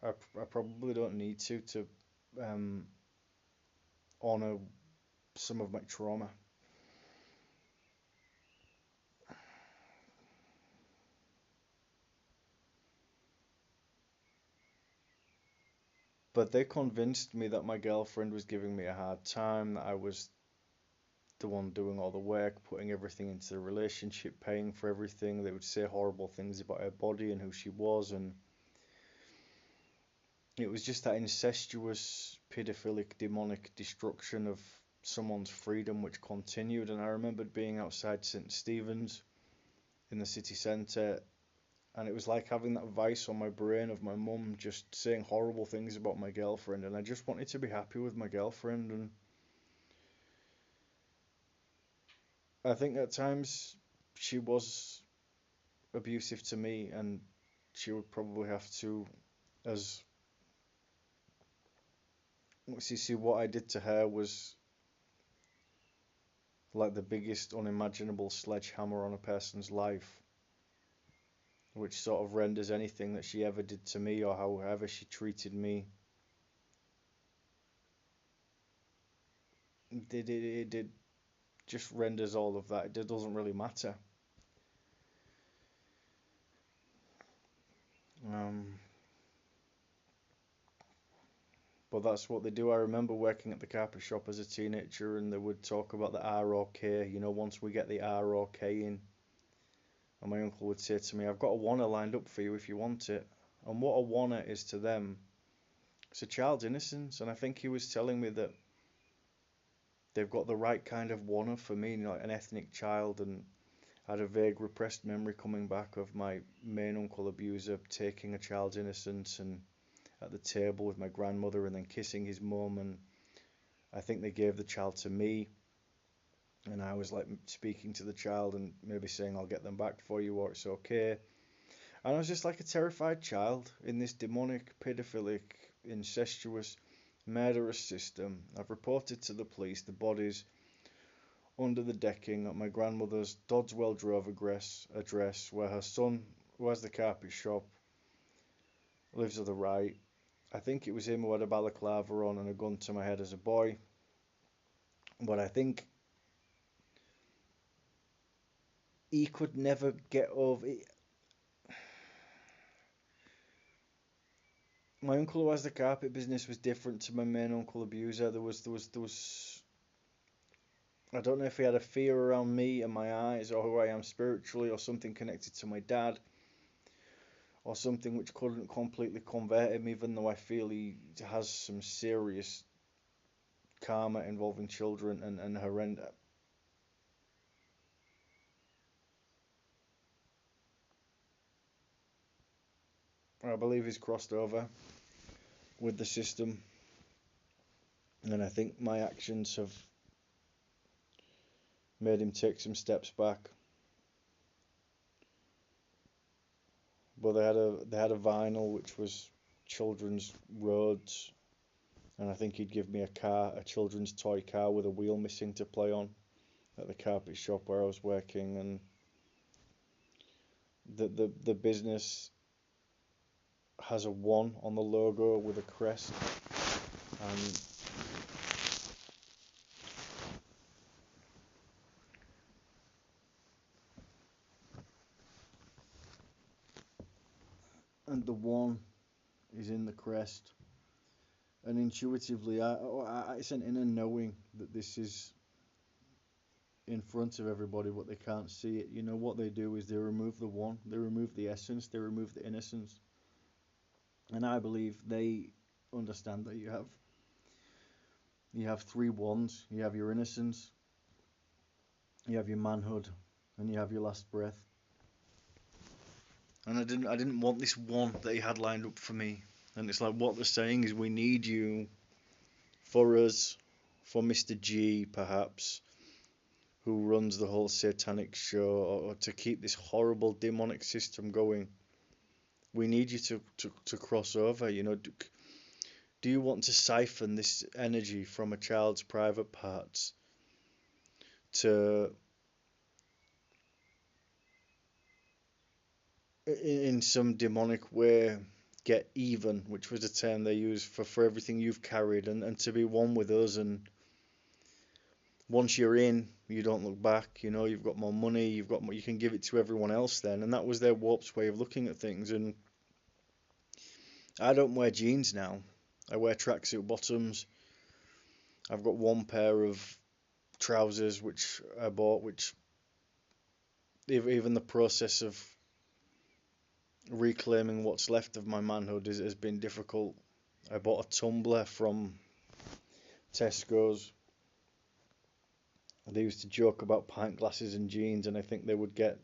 I probably don't need to honor some of my trauma. But they convinced me that my girlfriend was giving me a hard time, that I was the one doing all the work, putting everything into the relationship, paying for everything. They would say horrible things about her body and who she was, and it was just that incestuous, pedophilic, demonic destruction of someone's freedom which continued. And I remembered being outside St. Stephen's in the city centre, and it was like having that vice on my brain of my mum just saying horrible things about my girlfriend, and I just wanted to be happy with my girlfriend. And I think at times she was abusive to me, and she would probably have to, as see what I did to her was like the biggest unimaginable sledgehammer on a person's life, which sort of renders anything that she ever did to me or however she treated me, it just renders all of that. It doesn't really matter. But that's what they do. I remember working at the carpet shop as a teenager, and they would talk about the ROK. Once we get the ROK in, and my uncle would say to me, "I've got a wanna lined up for you if you want it." And what a wanna is to them, it's a child's innocence. And I think he was telling me that they've got the right kind of wanna for me, like an ethnic child. And I had a vague repressed memory coming back of my main uncle abuser taking a child's innocence and at the table with my grandmother and then kissing his mum, and I think they gave the child to me, and I was like speaking to the child and maybe saying I'll get them back for you or it's okay. And I was just like a terrified child in this demonic, pedophilic, incestuous, murderous system. I've reported to the police the bodies under the decking at my grandmother's Dodswell Drove address, where her son, who has the carpet shop, lives to the right. I think it was him who had a balaclava on and a gun to my head as a boy. But I think he could never get over it. My uncle who has the carpet business was different to my main uncle abuser. There was I don't know if he had a fear around me and my eyes or who I am spiritually or something connected to my dad or something which couldn't completely convert him, even though I feel he has some serious karma involving children and horrendous. I believe he's crossed over with the system, and I think my actions have made him take some steps back. But they had a vinyl which was children's roads, and I think he'd give me a children's toy car with a wheel missing to play on at the carpet shop where I was working. And the business has a 1 on the logo with a crest, and the 1 is in the crest. And intuitively, I sent in a knowing that this is in front of everybody, but they can't see it. What they do is they remove the 1, they remove the essence, they remove the innocence. And I believe they understand that you have 3 1s. You have your innocence, you have your manhood, and you have your last breath. And I didn't want this one that he had lined up for me. And it's like what they're saying is we need you for us, for Mr. G perhaps, who runs the whole Satanic show, or to keep this horrible demonic system going. We need you to cross over, you know. Do you want to siphon this energy from a child's private parts to, in some demonic way, get even, which was a term they used for everything you've carried, and to be one with us, and once you're in, you don't look back, you know, you've got more money, you've got more, you can give it to everyone else then, and that was their warped way of looking at things. And I don't wear jeans now, I wear tracksuit bottoms. I've got one pair of trousers which I bought, which even the process of reclaiming what's left of my manhood has been difficult. I bought a tumbler from Tesco's. They used to joke about pint glasses and jeans, and I think they would get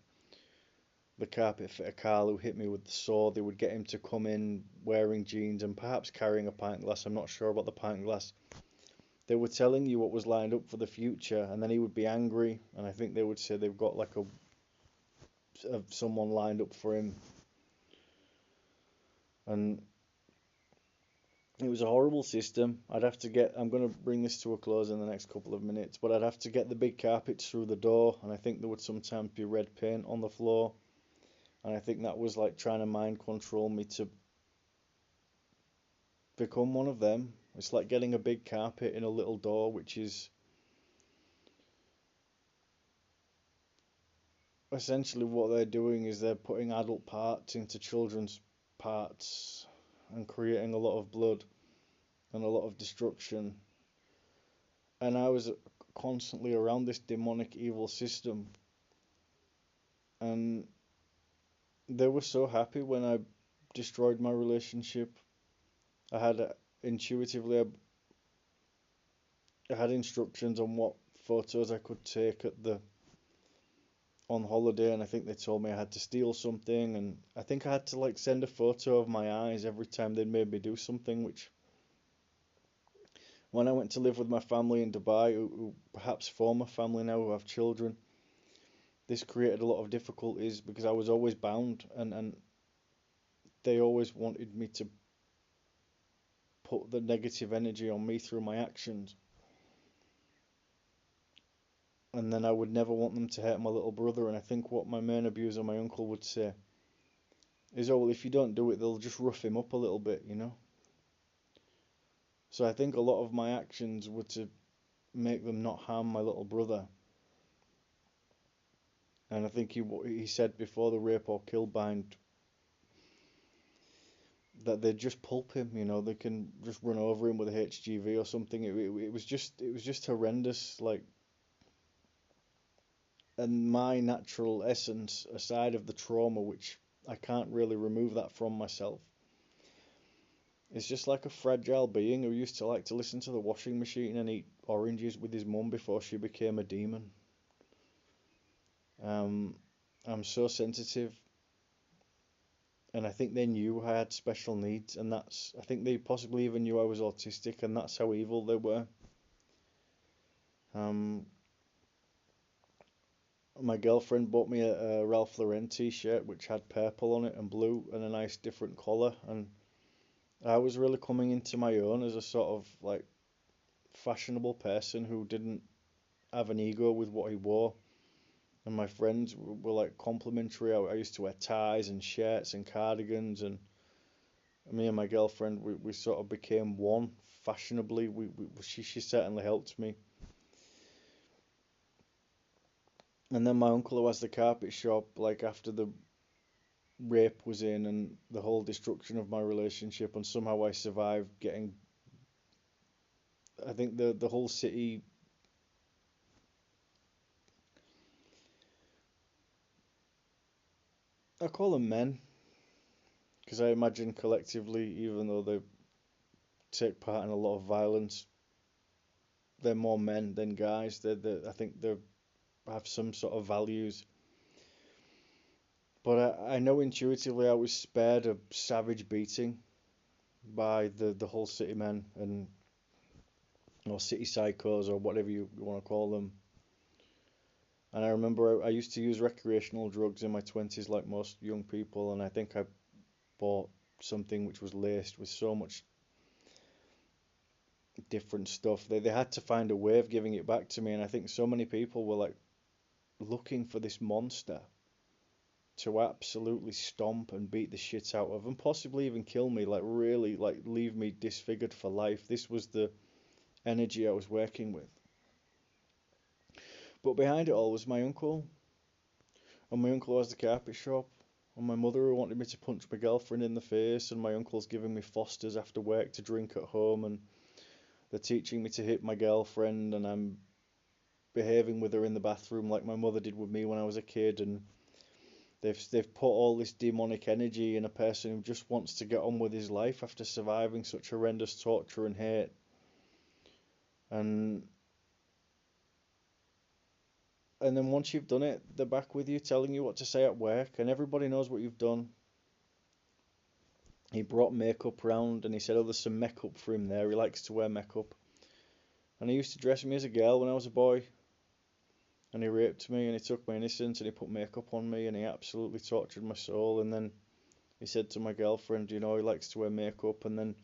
the carpet fitter Carl, who hit me with the saw, they would get him to come in wearing jeans and perhaps carrying a pint glass. I'm not sure about the pint glass. They were telling you what was lined up for the future, and then he would be angry, and I think they would say they've got like someone lined up for him. And it was a horrible system. I'm going to bring this to a close in the next couple of minutes, but I'd have to get the big carpets through the door, and I think there would sometimes be red paint on the floor, and I think that was like trying to mind control me to become one of them. It's like getting a big carpet in a little door, which is essentially what they're doing, is they're putting adult parts into children's parts and creating a lot of blood and a lot of destruction. And I was constantly around this demonic evil system, and they were so happy when I destroyed my relationship. I had intuitively I had instructions on what photos I could take on holiday, and I think they told me I had to steal something, and I think I had to like send a photo of my eyes every time they made me do something, which when I went to live with my family in Dubai, who perhaps former family now, who have children, this created a lot of difficulties because I was always bound, and they always wanted me to put the negative energy on me through my actions. And then I would never want them to hurt my little brother, and I think what my main abuser, my uncle, would say is, oh, well, if you don't do it, they'll just rough him up a little bit, you know? So I think a lot of my actions were to make them not harm my little brother. And I think he said before the rape or kill bind that they'd just pulp him, you know, they can just run over him with a HGV or something. It was just horrendous, like. And my natural essence, aside of the trauma, which I can't really remove that from myself, is just like a fragile being who used to like to listen to the washing machine and eat oranges with his mum before she became a demon. I'm so sensitive, and I think they knew I had special needs, and I think they possibly even knew I was autistic, and that's how evil they were. My girlfriend bought me a Ralph Lauren t-shirt which had purple on it and blue and a nice different collar, and I was really coming into my own as a sort of like fashionable person who didn't have an ego with what he wore. And my friends were like complimentary. I used to wear ties and shirts and cardigans, and me and my girlfriend, we sort of became one fashionably. She certainly helped me. And then my uncle, who has the carpet shop, like after the rape was in and the whole destruction of my relationship, and somehow I survived getting, I think the whole city, I call them men, because I imagine collectively, even though they take part in a lot of violence, they're more men than guys. I think they have some sort of values. But I know intuitively I was spared a savage beating by the whole city men and or city psychos or whatever you want to call them. And I remember I used to use recreational drugs in my 20s like most young people, and I think I bought something which was laced with so much different stuff. They had to find a way of giving it back to me, and I think so many people were like looking for this monster to absolutely stomp and beat the shit out of, and possibly even kill me, like really, like leave me disfigured for life. This was the energy I was working with. But behind it all was my uncle, and my uncle has the carpet shop, and my mother who wanted me to punch my girlfriend in the face, and my uncle's giving me Fosters after work to drink at home, and they're teaching me to hit my girlfriend, and I'm behaving with her in the bathroom like my mother did with me when I was a kid, and they've put all this demonic energy in a person who just wants to get on with his life after surviving such horrendous torture and hate. And and then once you've done it, they're back with you, telling you what to say at work, and everybody knows what you've done. He brought makeup round, and he said, "Oh, there's some makeup for him there. He likes to wear makeup." And he used to dress me as a girl when I was a boy. And he raped me, and he took my innocence, and he put makeup on me, and he absolutely tortured my soul. And then he said to my girlfriend, you know, he likes to wear makeup. And then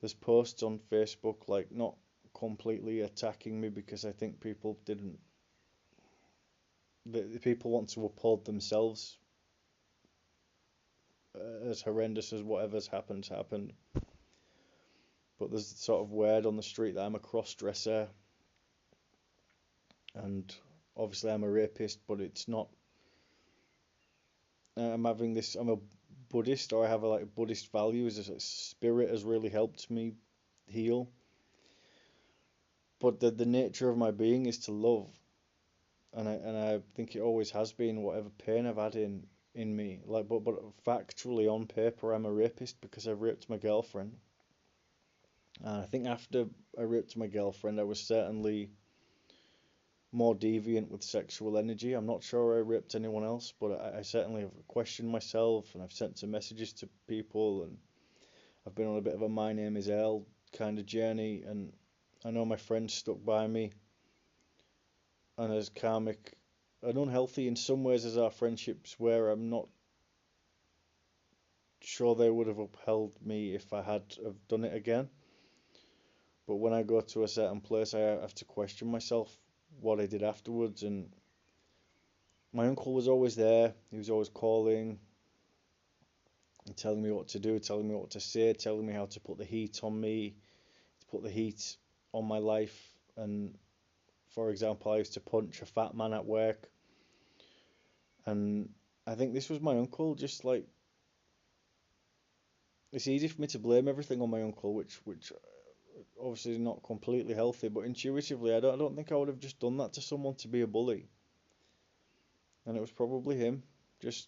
there's posts on Facebook, like, not completely attacking me, because I think people didn't, the people want to uphold themselves, as horrendous as whatever's happened. But there's sort of word on the street that I'm a cross dresser, and obviously I'm a rapist, but it's not. I'm having this. I'm a Buddhist, or I have like Buddhist values. As a spirit has really helped me heal. But the nature of my being is to love, and I think it always has been. Whatever pain I've had in me, like, but factually on paper, I'm a rapist because I've raped my girlfriend. And I think after I raped my girlfriend, I was certainly more deviant with sexual energy. I'm not sure I raped anyone else, but I certainly have questioned myself, and I've sent some messages to people, and I've been on a bit of a "my name is Earl" kind of journey, and I know my friends stuck by me, and as karmic and unhealthy in some ways as our friendships were, I'm not sure they would have upheld me if I had have done it again. But when I go to a certain place, I have to question myself what I did afterwards, and my uncle was always there. He was always calling and telling me what to do, telling me what to say, telling me how to put the heat on me, to put the heat on my life. And for example, I used to punch a fat man at work, and I think this was my uncle. Just like, it's easy for me to blame everything on my uncle, which obviously is not completely healthy, but intuitively, I don't think I would have just done that to someone to be a bully. And it was probably him, just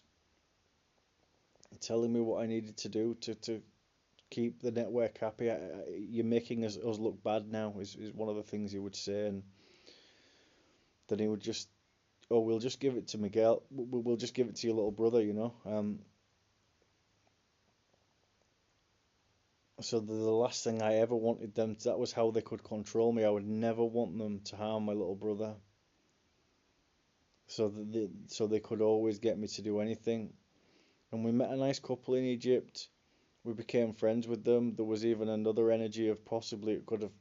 telling me what I needed to do to keep the network happy. You're making us look bad now, is one of the things he would say. And then he would just, oh, we'll just give it to Miguel, we'll just give it to your little brother, you know. So the last thing I ever wanted them to, that was how they could control me. I would never want them to harm my little brother, so they could always get me to do anything. And we met a nice couple in Egypt. We became friends with them. There was even another energy of possibly it could have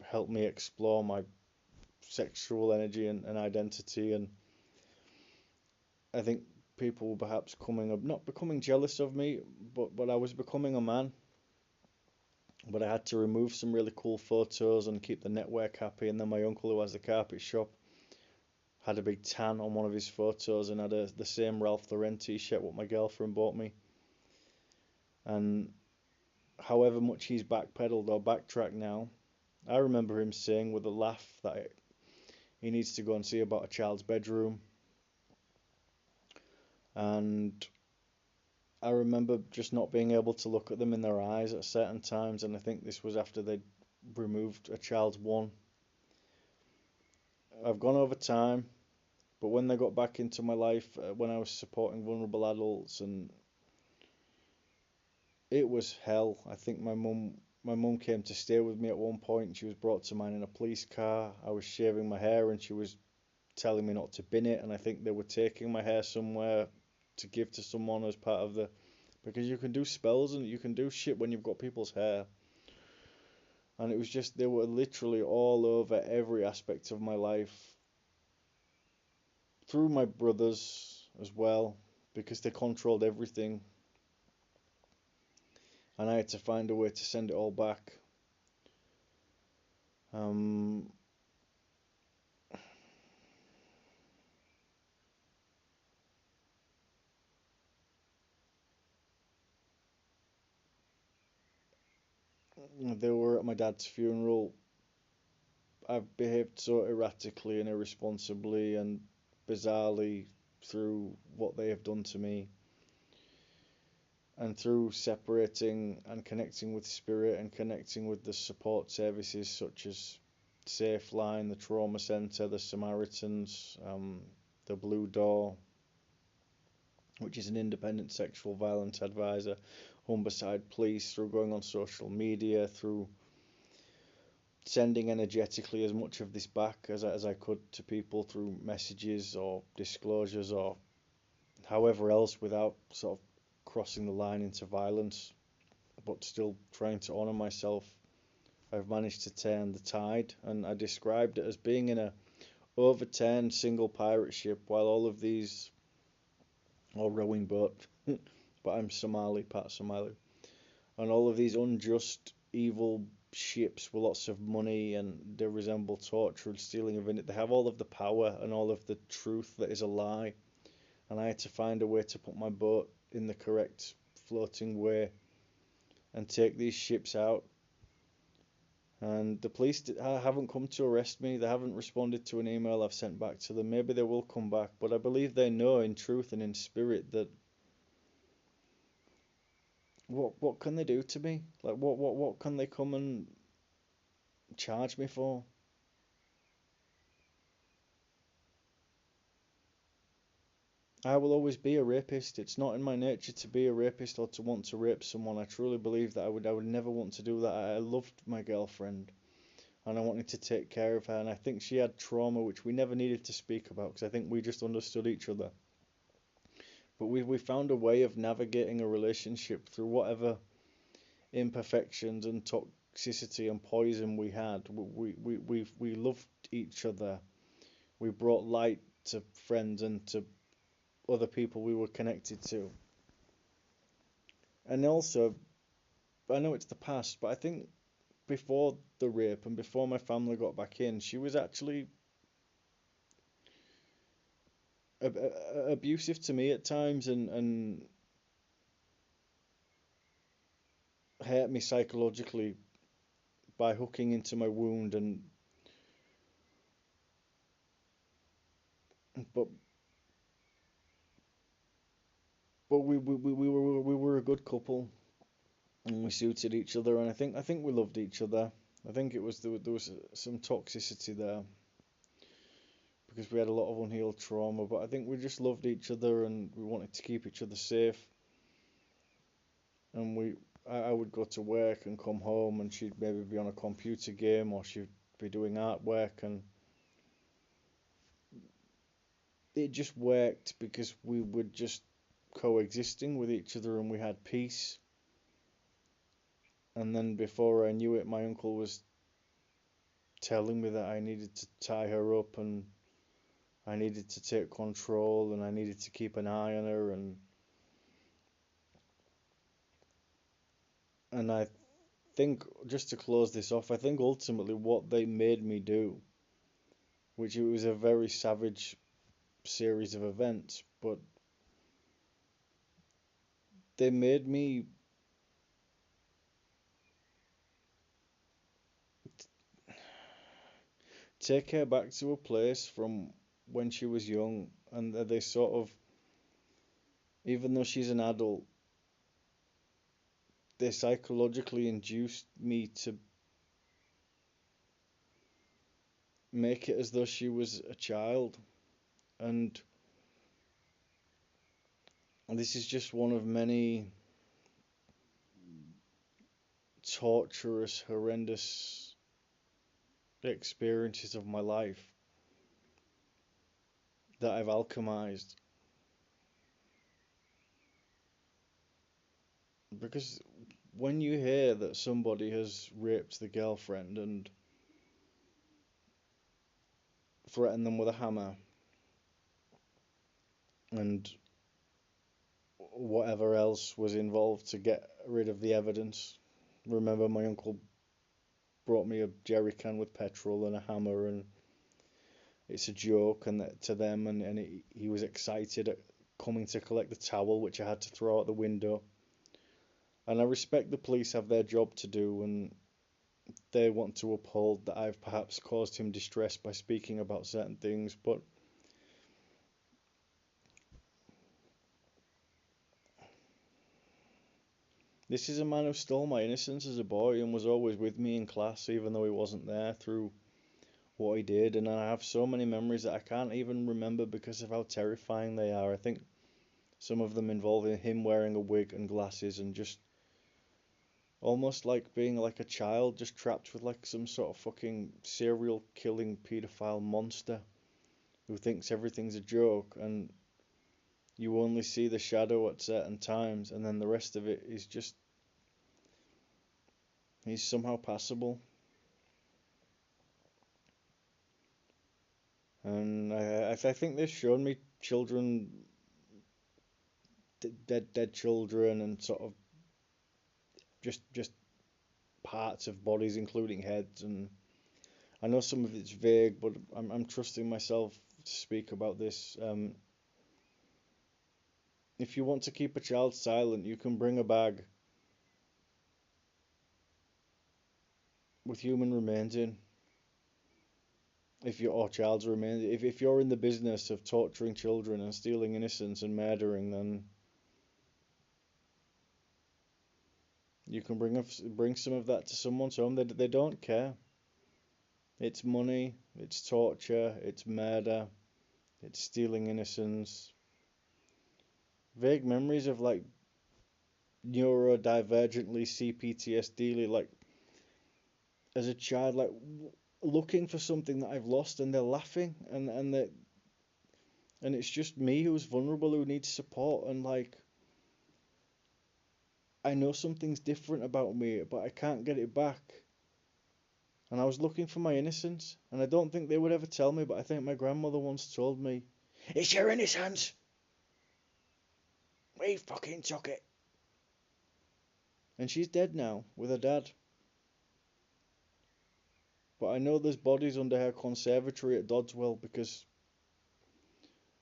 helped me explore my sexual energy and identity. And I think people were perhaps coming up, not becoming jealous of me, but I was becoming a man. But I had to remove some really cool photos and keep the network happy. And then my uncle, who has the carpet shop, had a big tan on one of his photos and had the same Ralph Lauren t-shirt what my girlfriend bought me. And however much he's backpedaled or backtracked now, I remember him saying with a laugh that he needs to go and see about a child's bedroom. And I remember just not being able to look at them in their eyes at certain times, and I think this was after they'd removed a child's one. I've gone over time, But when they got back into my life, when I was supporting vulnerable adults, and it was hell. I think my mum came to stay with me at one point. She was brought to mine in a police car. I was shaving my hair and she was telling me not to bin it, and I think they were taking my hair somewhere to give to someone as part of the, because you can do spells and you can do shit when you've got people's hair. And it was just, they were literally all over every aspect of my life, through my brothers as well, because they controlled everything. And I had to find a way to send it all back. They were at my dad's funeral. I've behaved so erratically and irresponsibly and bizarrely through what they have done to me. And through separating and connecting with spirit and connecting with the support services such as Safe Line, the Trauma Centre, the Samaritans, the Blue Door, which is an independent sexual violence advisor, Humberside Police, through going on social media, through sending energetically as much of this back as I could to people through messages or disclosures or however else, without sort of crossing the line into violence, but still trying to honour myself. I've managed to turn the tide, and I described it as being in a overturned single pirate ship while all of these, or rowing boat, but I'm Somali, part Somali, and all of these unjust, evil ships with lots of money, and they resemble torture and stealing of it. They have all of the power and all of the truth that is a lie, and I had to find a way to put my boat in the correct floating way and take these ships out. And the police haven't come to arrest me. They haven't responded to an email I've sent back to them. Maybe they will come back, but I believe they know in truth and in spirit that what can they do to me? Like what can they come and charge me for? I will always be a rapist. It's not in my nature to be a rapist or to want to rape someone. I truly believe that I would never want to do that. I loved my girlfriend and I wanted to take care of her, and I think she had trauma which we never needed to speak about because I think we just understood each other. But we found a way of navigating a relationship through whatever imperfections and toxicity and poison we had. We loved each other. We brought light to friends and to other people we were connected to. And also, I know it's the past, but I think before the rape and before my family got back in, she was actually abusive to me at times, and hurt me psychologically by hooking into my wound. And but we were a good couple, and we suited each other, and I think we loved each other. I think it was there was some toxicity there because we had a lot of unhealed trauma, but I think we just loved each other and we wanted to keep each other safe. And I would go to work and come home, and she'd maybe be on a computer game or she'd be doing artwork, and it just worked because we were just coexisting with each other and we had peace. And then before I knew it, my uncle was telling me that I needed to tie her up and I needed to take control and I needed to keep an eye on her, and I think, just to close this off, I think ultimately what they made me do, which it was a very savage series of events, but they made me take her back to a place from when she was young, and they sort of, even though she's an adult, they psychologically induced me to make it as though she was a child. And this is just one of many torturous, horrendous experiences of my life that I've alchemized. Because when you hear that somebody has raped the girlfriend and threatened them with a hammer and whatever else was involved to get rid of the evidence. Remember, my uncle brought me a jerry can with petrol and a hammer, and it's a joke and to them, and he was excited at coming to collect the towel, which I had to throw out the window. And I respect the police have their job to do, and they want to uphold that I've perhaps caused him distress by speaking about certain things, but this is a man who stole my innocence as a boy and was always with me in class, even though he wasn't there, through what he did. And I have so many memories that I can't even remember because of how terrifying they are. I think some of them involving him wearing a wig and glasses and just almost like being like a child, just trapped with like some sort of fucking serial killing paedophile monster who thinks everything's a joke, and you only see the shadow at certain times, and then the rest of it is just, he's somehow passable. And I think they've shown me children, dead children, and sort of just parts of bodies, including heads. And I know some of it's vague, but I'm trusting myself to speak about this. If you want to keep a child silent, you can bring a bag with human remains in. If you're, or child's remains, if you're in the business of torturing children and stealing innocence and murdering, then you can bring some of that to someone's home. They don't care. It's money, it's torture, it's murder, it's stealing innocence. Vague memories of like neurodivergently CPTSD, like as a child, like looking for something that I've lost, and they're laughing, and it's just me who's vulnerable, who needs support, and like I know something's different about me, but I can't get it back. And I was looking for my innocence, and I don't think they would ever tell me, but I think my grandmother once told me, "It's your innocence. We fucking took it." And she's dead now with her dad. But I know there's bodies under her conservatory at Dodswell, because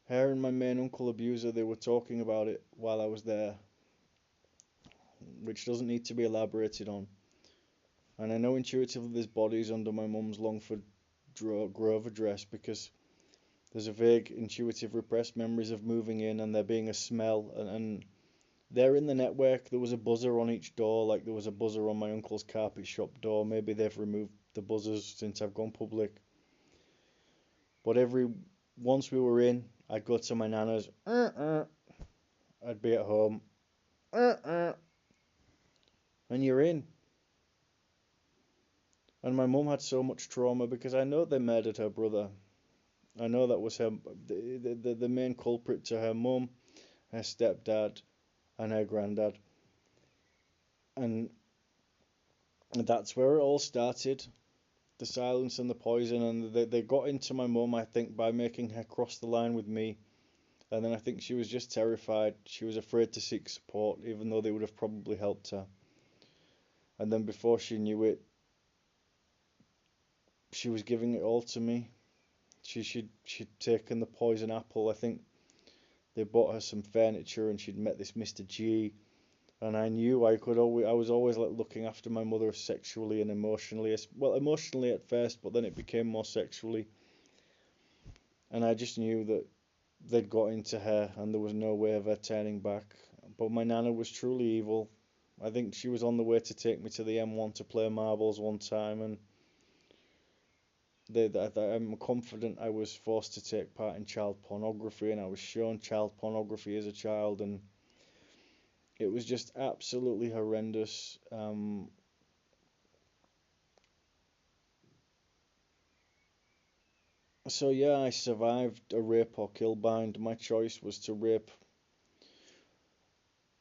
her and my main uncle abuser, they were talking about it while I was there, which doesn't need to be elaborated on. And I know intuitively there's bodies under my mum's Longford Grove address, because there's a vague, intuitive, repressed memories of moving in and there being a smell, and they're in the network. There was a buzzer on each door, like there was a buzzer on my uncle's carpet shop door. Maybe they've removed the buzzers since I've gone public. But once we were in, I'd go to my nana's, I'd be at home, and you're in. And my mum had so much trauma, because I know they murdered her brother. I know that was the main culprit to her mum, her stepdad, and her granddad. And that's where it all started. The silence and the poison, and they got into my mum, I think, by making her cross the line with me. And then I think she was just terrified. She was afraid to seek support, even though they would have probably helped her. And then before she knew it, she was giving it all to me. She'd taken the poison apple. I think they bought her some furniture, and she'd met this Mr. G. And I knew I was always like looking after my mother sexually and emotionally. Well, emotionally at first, but then it became more sexually. And I just knew that they'd got into her, and there was no way of her turning back. But my nana was truly evil. I think she was on the way to take me to the M1 to play marbles one time, and I'm confident I was forced to take part in child pornography, and I was shown child pornography as a child, and it was just absolutely horrendous. So yeah, I survived a rape or kill bind. My choice was to rape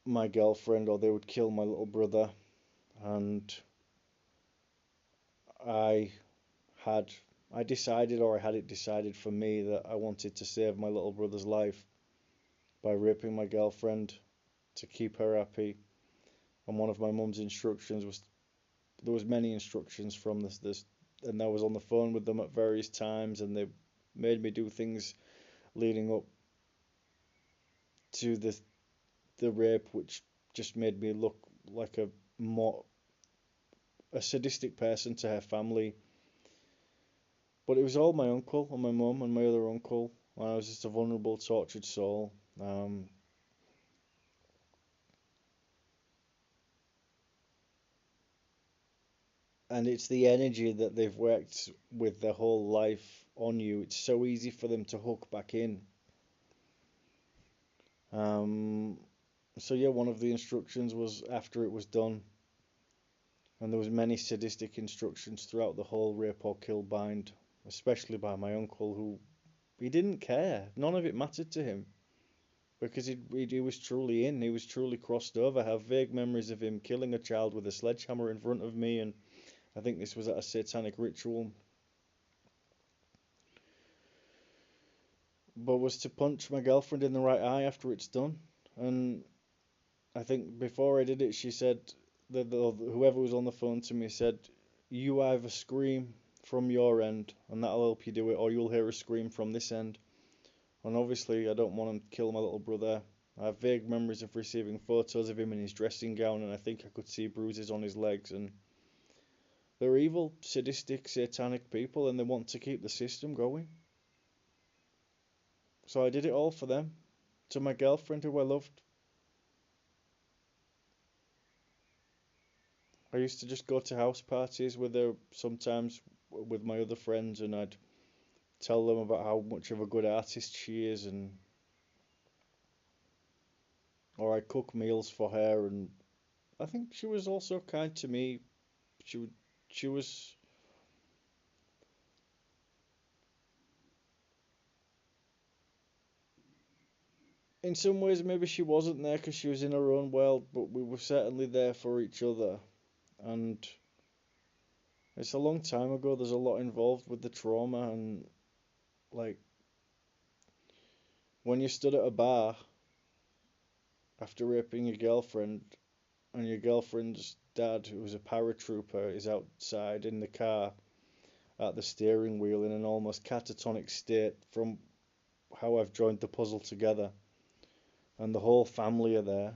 my girlfriend, or they would kill my little brother, and I had I decided, or I had it decided for me, that I wanted to save my little brother's life by raping my girlfriend to keep her happy. And one of my mum's instructions was, there was many instructions from this, and I was on the phone with them at various times, and they made me do things leading up to the rape, which just made me look like more a sadistic person to her family. But it was all my uncle and my mum and my other uncle, and I was just a vulnerable, tortured soul. And it's the energy that they've worked with their whole life on you. It's so easy for them to hook back in. So yeah, one of the instructions was after it was done, and there was many sadistic instructions throughout the whole rape or kill bind, especially by my uncle, who he didn't care. None of it mattered to him because he was truly in. He was truly crossed over. I have vague memories of him killing a child with a sledgehammer in front of me, and I think this was at a satanic ritual. But was to punch my girlfriend in the right eye after it's done. And I think before I did it, she said, whoever was on the phone to me said, "You either scream from your end, and that'll help you do it, or you'll hear a scream from this end." And obviously, I don't want to kill my little brother. I have vague memories of receiving photos of him in his dressing gown, and I think I could see bruises on his legs. And they're evil, sadistic, satanic people, and they want to keep the system going. So I did it all for them, to my girlfriend who I loved. I used to just go to house parties with her, sometimes with my other friends, and I'd tell them about how much of a good artist she is, and or I'd cook meals for her, and I think she was also kind to me. She she was, in some ways, maybe she wasn't there because she was in her own world, but we were certainly there for each other. And it's a long time ago. There's a lot involved with the trauma, and like when you stood at a bar after raping your girlfriend, and your girlfriend's dad, who was a paratrooper, is outside in the car at the steering wheel in an almost catatonic state from how I've joined the puzzle together, and the whole family are there,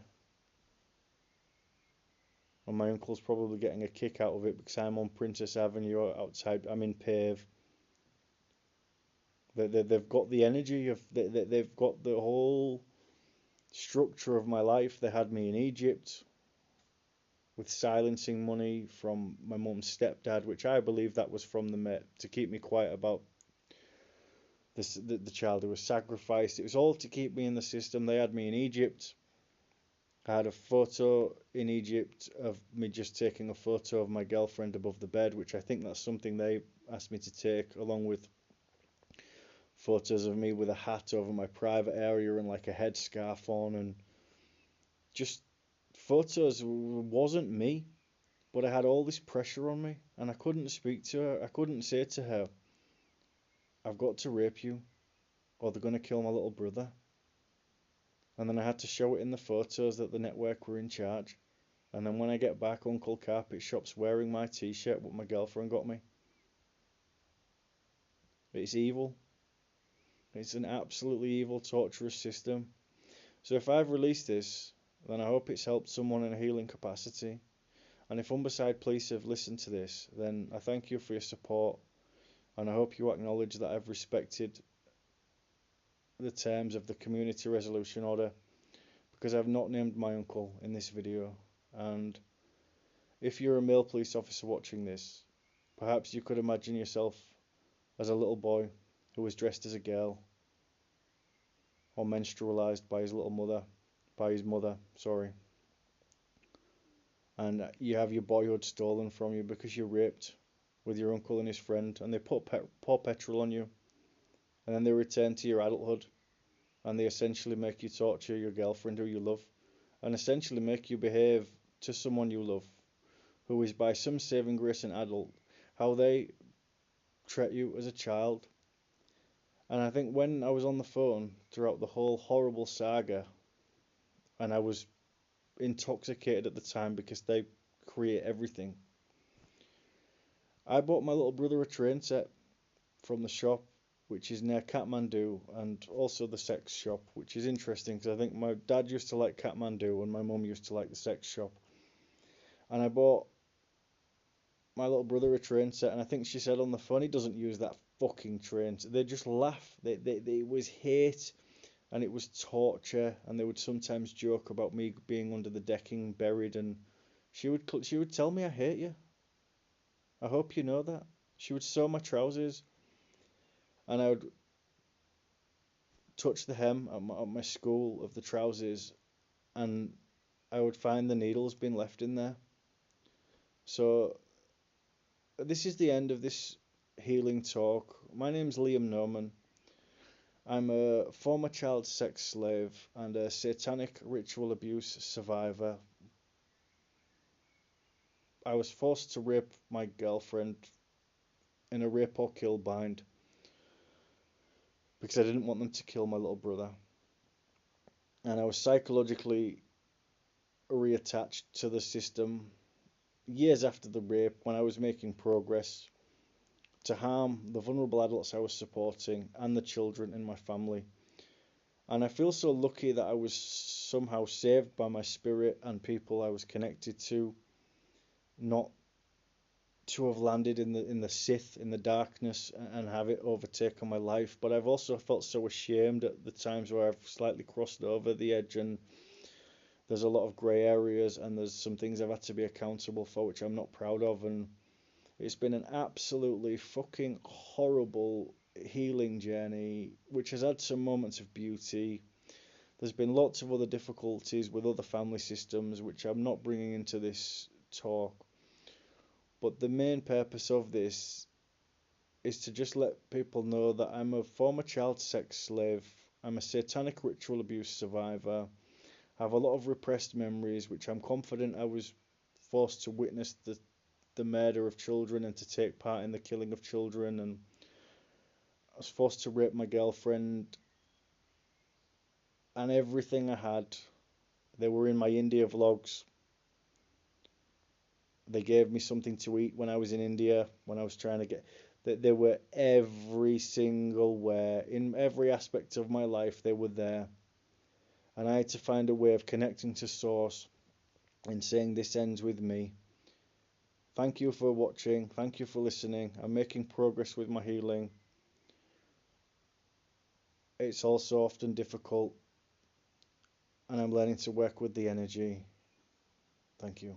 and my uncle's probably getting a kick out of it because I'm on Princess Avenue outside. I'm in Pave. They've got the energy of they've got the whole structure of my life. They had me in Egypt with silencing money from my mum's stepdad, which I believe that was from the Met to keep me quiet about the child who was sacrificed. It was all to keep me in the system. They had me in Egypt. I had a photo in Egypt of me just taking a photo of my girlfriend above the bed, which I think that's something they asked me to take, along with photos of me with a hat over my private area and like a headscarf on, and just photos. Wasn't me, but I had all this pressure on me, and I couldn't speak to her. I couldn't say to her, "I've got to rape you, or they're going to kill my little brother." And then I had to show it in the photos that the network were in charge. And then when I get back, Uncle Carpet Shop's wearing my t-shirt, what my girlfriend got me. It's evil. It's an absolutely evil, torturous system. So if I've released this, then I hope it's helped someone in a healing capacity. And if Humberside Police have listened to this, then I thank you for your support. And I hope you acknowledge that I've respected the terms of the Community Resolution Order, because I've not named my uncle in this video. And if you're a male police officer watching this, perhaps you could imagine yourself as a little boy who was dressed as a girl or menstrualized by his mother, sorry. And you have your boyhood stolen from you because you're raped with your uncle and his friend, and they pour petrol on you, and then they return to your adulthood, and they essentially make you torture your girlfriend who you love, and essentially make you behave to someone you love, who is by some saving grace an adult, how they treat you as a child. And I think when I was on the phone throughout the whole horrible saga, and I was intoxicated at the time because they create everything, I bought my little brother a train set from the shop, which is near Kathmandu, and also the sex shop, which is interesting because I think my dad used to like Kathmandu and my mum used to like the sex shop. And I bought my little brother a train set, and I think she said on the phone, he doesn't use that fucking train set. They just laugh. It was hate and it was torture, and they would sometimes joke about me being under the decking, buried, and she would tell me, I hate you. I hope you know that. She would sew my trousers, and I would touch the hem at my school of the trousers, and I would find the needles being left in there. So this is the end of this healing talk. My name's Liam Norman. I'm a former child sex slave and a satanic ritual abuse survivor. I was forced to rape my girlfriend in a rape or kill bind because I didn't want them to kill my little brother. And I was psychologically reattached to the system years after the rape when I was making progress to harm the vulnerable adults I was supporting and the children in my family. And I feel so lucky that I was somehow saved by my spirit and people I was connected to, not to have landed in the Sith, in the darkness, and have it overtaken my life. But I've also felt so ashamed at the times where I've slightly crossed over the edge, and there's a lot of grey areas, and there's some things I've had to be accountable for which I'm not proud of, and it's been an absolutely fucking horrible healing journey, which has had some moments of beauty. There's been lots of other difficulties with other family systems, which I'm not bringing into this talk. But the main purpose of this is to just let people know that I'm a former child sex slave. I'm a satanic ritual abuse survivor. I have a lot of repressed memories, which I'm confident I was forced to witness the murder of children and to take part in the killing of children, and I was forced to rape my girlfriend, and everything I had, they were in my India vlogs. They gave me something to eat when I was in India, when I was trying to get, they were every single where, in every aspect of my life, they were there. And I had to find a way of connecting to source and saying this ends with me. Thank you for watching. Thank you for listening. I'm making progress with my healing. It's also often difficult, and I'm learning to work with the energy. Thank you.